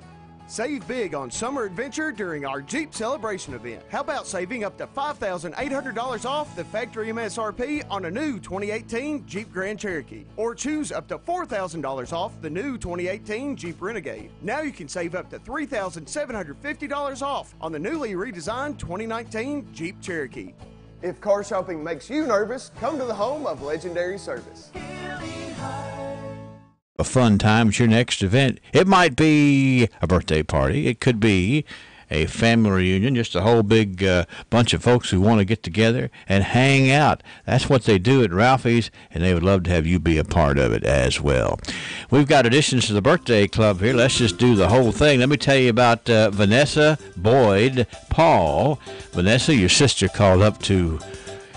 Save big on summer adventure during our Jeep Celebration event. How about saving up to $5,800 off the factory MSRP on a new 2018 Jeep Grand Cherokee? Or choose up to $4,000 off the new 2018 Jeep Renegade. Now you can save up to $3,750 off on the newly redesigned 2019 Jeep Cherokee. If car shopping makes you nervous, come to the home of legendary service. A fun time at your next event. It might be a birthday party. It could be a family reunion, just a whole big bunch of folks who want to get together and hang out. That's what they do at Ralphie's, and they would love to have you be a part of it as well. We've got additions to the birthday club here. Let's just do the whole thing. Let me tell you about Vanessa Boyd Paul. Vanessa, your sister, called up to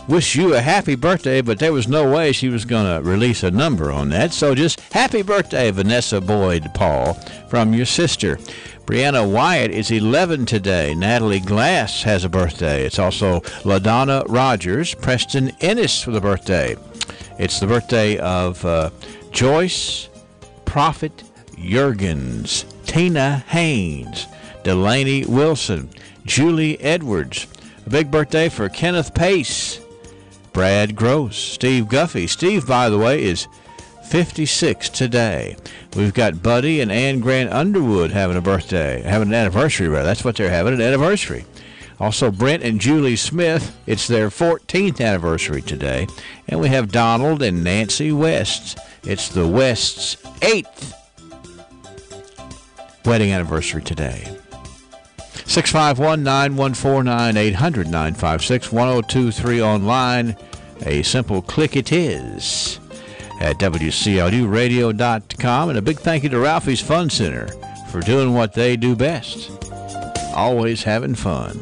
wish you a happy birthday, but there was no way she was going to release a number on that. So just happy birthday, Vanessa Boyd Paul, from your sister. Brianna Wyatt is 11 today. Natalie Glass has a birthday. It's also LaDonna Rogers. Preston Ennis for the birthday. It's the birthday of Joyce Prophet Jurgens, Tina Haynes, Delaney Wilson, Julie Edwards. A big birthday for Kenneth Pace, Brad Gross, Steve Guffey. Steve, by the way, is 56 today. We've got Buddy and Ann Grant Underwood having an anniversary, rather. That's what they're having, an anniversary. Also, Brent and Julie Smith, it's their 14th anniversary today. And we have Donald and Nancy West. It's the West's 8th wedding anniversary today. 651-914-9800-956-1023 online. A simple click it is at WCLUradio.com. And a big thank you to Ralphie's Fun Center for doing what they do best, always having fun.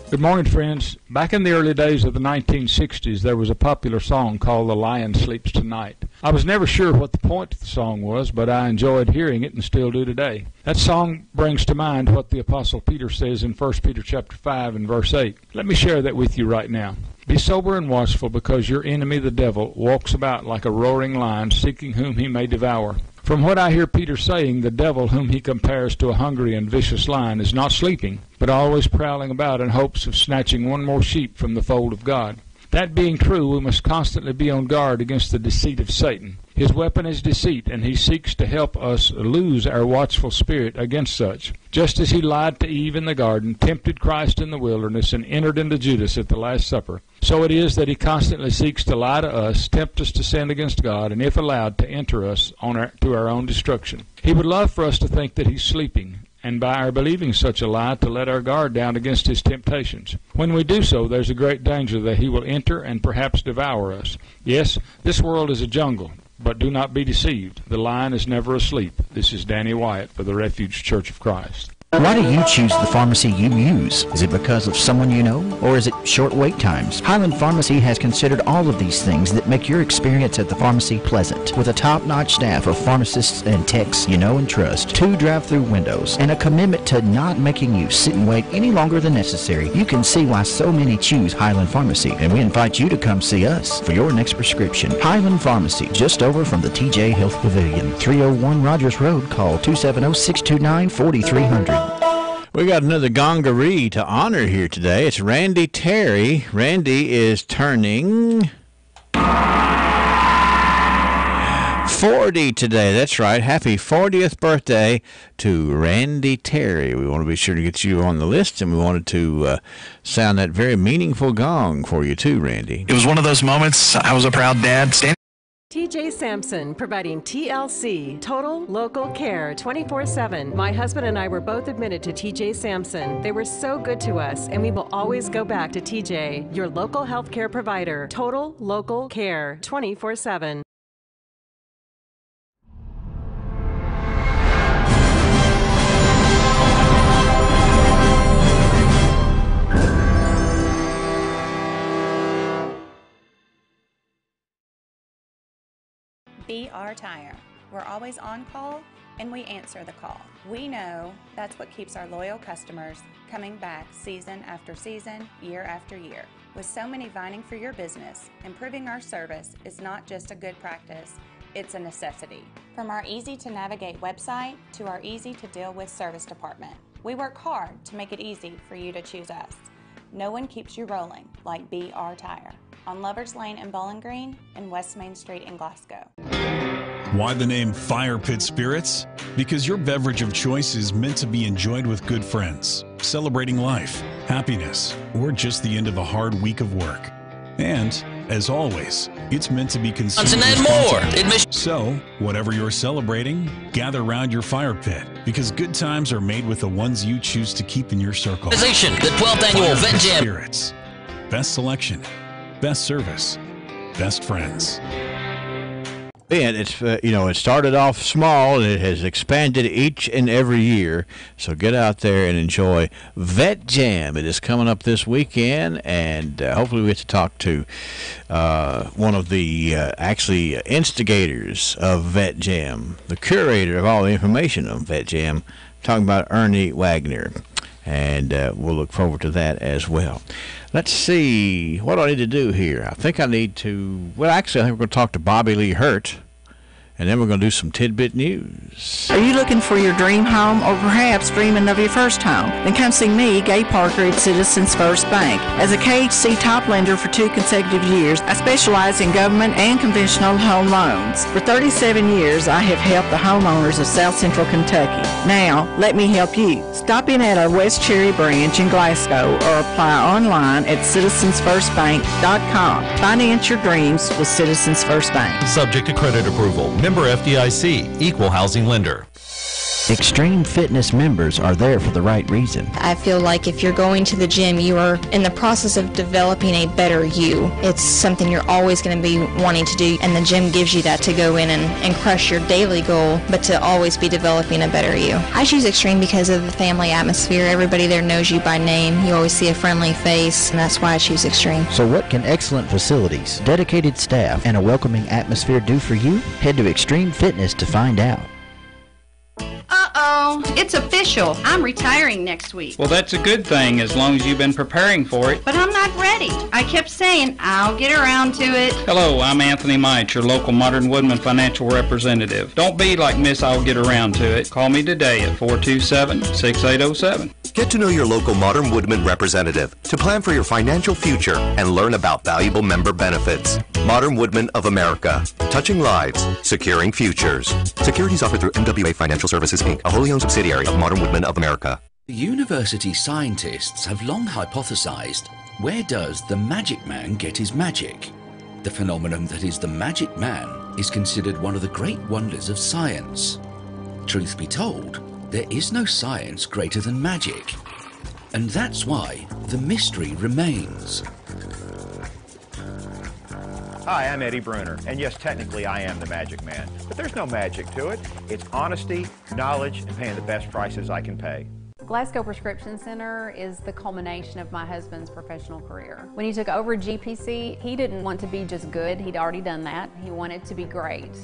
Good morning, friends. Back in the early days of the 1960s, there was a popular song called The Lion Sleeps Tonight. I was never sure what the point of the song was, but I enjoyed hearing it and still do today. That song brings to mind what the Apostle Peter says in 1 Peter chapter 5 and verse 8. Let me share that with you right now. Be sober and watchful, because your enemy the devil walks about like a roaring lion, seeking whom he may devour. From what I hear Peter saying, the devil, whom he compares to a hungry and vicious lion, is not sleeping, but always prowling about in hopes of snatching one more sheep from the fold of God. That being true, we must constantly be on guard against the deceit of Satan. His weapon is deceit, and he seeks to help us lose our watchful spirit against such. Just as he lied to Eve in the garden, tempted Christ in the wilderness, and entered into Judas at the Last Supper, so it is that he constantly seeks to lie to us, tempt us to sin against God, and if allowed, to enter us to our own destruction. He would love for us to think that he's sleeping, and by our believing such a lie, to let our guard down against his temptations. When we do so, there's a great danger that he will enter and perhaps devour us. Yes, this world is a jungle, but do not be deceived. The lion is never asleep. This is Danny Wyatt for the Refuge Church of Christ. Why do you choose the pharmacy you use? Is it because of someone you know, or is it short wait times? Highland Pharmacy has considered all of these things that make your experience at the pharmacy pleasant. With a top-notch staff of pharmacists and techs you know and trust, 2 drive-through windows, and a commitment to not making you sit and wait any longer than necessary, you can see why so many choose Highland Pharmacy, and we invite you to come see us for your next prescription. Highland Pharmacy, just over from the TJ Health Pavilion, 301 Rogers Road. Call 270-629-4300. We got another gongaree to honor here today. It's Randy Terry. Randy is turning 40 today. That's right. Happy 40th birthday to Randy Terry. We want to be sure to get you on the list, and we wanted to sound that very meaningful gong for you too, Randy. It was one of those moments. I was a proud dad. TJ Sampson, providing TLC, Total Local Care, 24/7. My husband and I were both admitted to TJ Sampson. They were so good to us, and we will always go back to TJ, your local health care provider. Total Local Care, 24/7. BR Tire. We're always on call and we answer the call. We know that's what keeps our loyal customers coming back season after season, year after year. With so many vying for your business, improving our service is not just a good practice, it's a necessity. From our easy-to-navigate website to our easy-to-deal-with service department, we work hard to make it easy for you to choose us. No one keeps you rolling like BR Tire. On Lovers Lane in Bowling Green and West Main Street in Glasgow. Why the name Fire Pit Spirits? Because your beverage of choice is meant to be enjoyed with good friends, celebrating life, happiness, or just the end of a hard week of work. And, as always, it's meant to be consumed responsibly. So, whatever you're celebrating, gather around your fire pit, because good times are made with the ones you choose to keep in your circle. The 12th annual Vet Jam. Spirits. Best selection. Best service, best friends. And it's it started off small and it has expanded each and every year. So get out there and enjoy Vet Jam. It is coming up this weekend, and hopefully we get to talk to one of the instigators of Vet Jam, the curator of all the information on Vet Jam, talking about Ernie Wagner. And we'll look forward to that as well. Let's see. What do I need to do here? I think I need to... Well, actually, I think we're going to talk to Bobby Lee Hurt. And then we're going to do some tidbit news. Are you looking for your dream home or perhaps dreaming of your first home? Then come see me, Gay Parker, at Citizens First Bank. As a KHC top lender for 2 consecutive years, I specialize in government and conventional home loans. For 37 years, I have helped the homeowners of South Central Kentucky. Now, let me help you. Stop in at our West Cherry branch in Glasgow or apply online at citizensfirstbank.com. Finance your dreams with Citizens First Bank. Subject to credit approval. Member FDIC, Equal Housing Lender. Extreme Fitness members are there for the right reason. I feel like if you're going to the gym, you are in the process of developing a better you. It's something you're always going to be wanting to do, and the gym gives you that to go in and crush your daily goal, but to always be developing a better you. I choose Extreme because of the family atmosphere. Everybody there knows you by name. You always see a friendly face, and that's why I choose Extreme. So what can excellent facilities, dedicated staff, and a welcoming atmosphere do for you? Head to Extreme Fitness to find out. Uh-oh, it's official. I'm retiring next week. Well, that's a good thing as long as you've been preparing for it. But I'm not ready. I kept saying I'll get around to it. Hello, I'm Anthony Mite, your local Modern Woodman financial representative. Don't be like Miss I'll get around to it. Call me today at 427-6807. Get to know your local Modern Woodman representative to plan for your financial future and learn about valuable member benefits. Modern Woodman of America. Touching lives, securing futures. Securities offered through MWA Financial Services, Inc., a wholly owned subsidiary of Modern Woodman of America. University scientists have long hypothesized, where does the magic man get his magic? The phenomenon that is the magic man is considered one of the great wonders of science. Truth be told, there is no science greater than magic. And that's why the mystery remains. Hi, I'm Eddie Bruner, and yes, technically I am the magic man, but there's no magic to it. It's honesty, knowledge, and paying the best prices I can pay. Glasgow Prescription Center is the culmination of my husband's professional career. When he took over GPC, he didn't want to be just good. He'd already done that. He wanted to be great.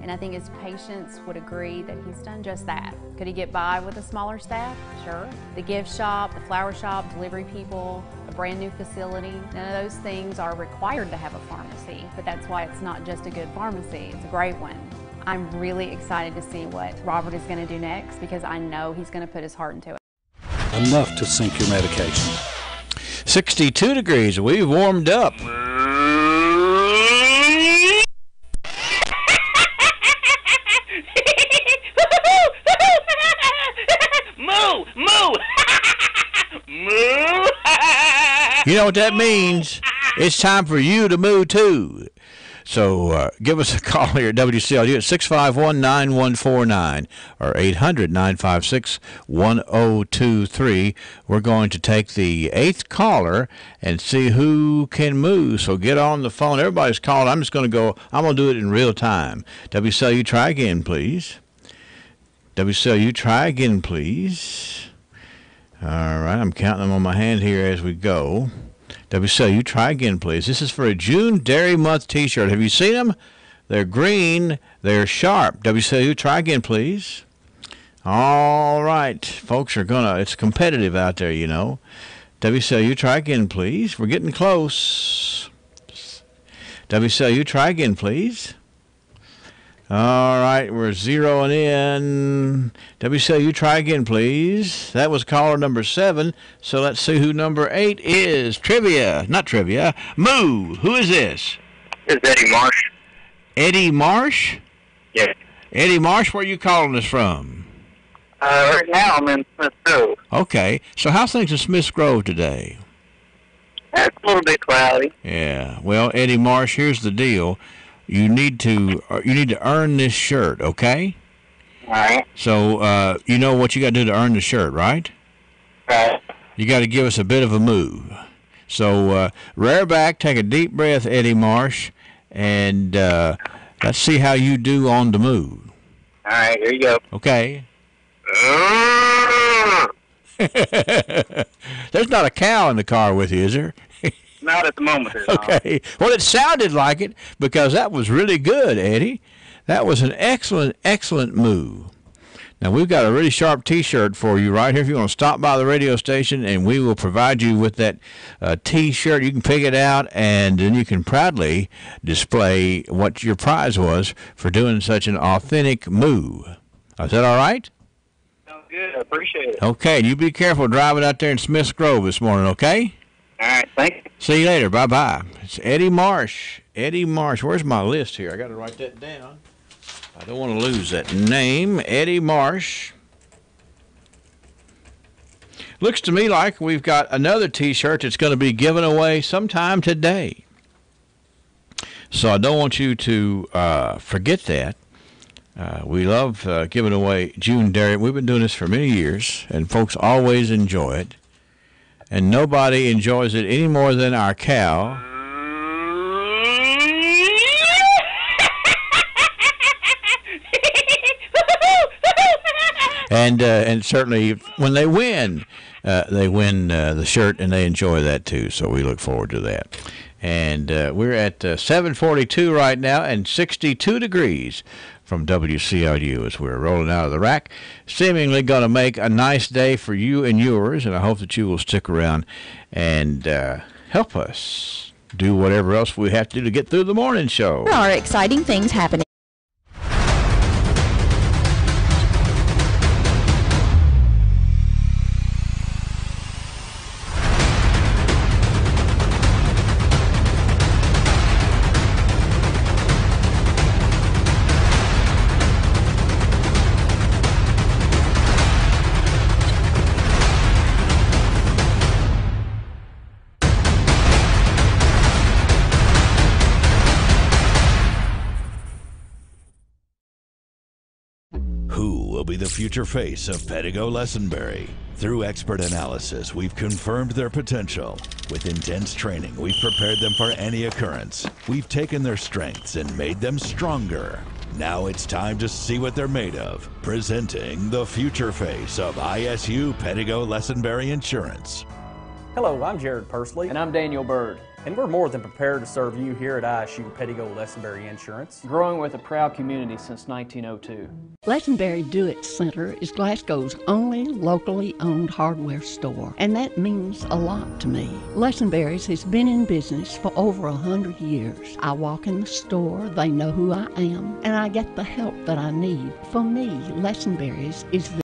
And I think his patients would agree that he's done just that. Could he get by with a smaller staff? Sure. The gift shop, the flower shop, delivery people, a brand new facility, none of those things are required to have a pharmacy, but that's why it's not just a good pharmacy, it's a great one. I'm really excited to see what Robert is going to do next because I know he's going to put his heart into it. Enough to sink your medication. 62 degrees. We've warmed up. Moo! Moo! Moo! You know what that means? It's time for you to moo too. So give us a call here at WCLU at 651-9149 or 800-956-1023. We're going to take the 8th caller and see who can move. So get on the phone. Everybody's calling. I'm going to do it in real time. WCLU, try again, please. WCLU, try again, please. All right, I'm counting them on my hand here as we go. WCLU, try again, please. This is for a June Dairy Month T-shirt. Have you seen them? They're green. They're sharp. WCLU, try again, please. All right. Folks are it's competitive out there, you know. WCLU, try again, please. We're getting close. WCLU, try again, please. All right, we're zeroing in. WCLU, try again, please. That was caller number 7. So let's see who number 8 is. Not trivia. Moo. Who is this? It's Eddie Marsh. Eddie Marsh? Yes. Eddie Marsh, where are you calling us from? Right now I'm in Smith Grove. Okay. So how's things in Smith Grove today? It's a little bit cloudy. Yeah. Well, Eddie Marsh, here's the deal. You need to earn this shirt, okay? All right. So you know what you got to do to earn the shirt, right? Right. You got to give us a bit of a move. So rear back, take a deep breath, Eddie Marsh, and let's see how you do on the move. All right, here you go. Okay. There's not a cow in the car with you, is there? Not at the moment. Okay. Well, it sounded like it because that was really good, Eddie. That was an excellent, excellent move. Now, we've got a really sharp T-shirt for you right here. If you want to stop by the radio station, and we will provide you with that T-shirt. You can pick it out, and then you can proudly display what your prize was for doing such an authentic move. Is that all right? Sounds good. I appreciate it. Okay. You be careful driving out there in Smiths Grove this morning, okay? All right, thank you. See you later. Bye-bye. It's Eddie Marsh. Eddie Marsh. Where's my list here? I got to write that down. I don't want to lose that name. Eddie Marsh. Looks to me like we've got another T-shirt that's going to be given away sometime today. So I don't want you to forget that. We love giving away June Dairy. We've been doing this for many years, and folks always enjoy it. And nobody enjoys it any more than our cow. And certainly when they win the shirt, and they enjoy that too. So we look forward to that. And we're at 7:42 right now, and 62 degrees from WCLU as we're rolling out of the rack. Seemingly going to make a nice day for you and yours, and I hope that you will stick around and help us do whatever else we have to do to get through the morning show. There are exciting things happening. The future face of Pedigo Lessenberry. Through expert analysis, we've confirmed their potential. With intense training, we've prepared them for any occurrence. We've taken their strengths and made them stronger. Now it's time to see what they're made of. Presenting the future face of ISU Pedigo Lessenberry Insurance. Hello, I'm Jared Pursley. And I'm Daniel Bird. And we're more than prepared to serve you here at ISU Pedigo Lessenberry Insurance. Growing with a proud community since 1902. Lessenberry Do-It Center is Glasgow's only locally owned hardware store, and that means a lot to me. Lessenberry's has been in business for over 100 years. I walk in the store, they know who I am, and I get the help that I need. For me, Lessenberry's is the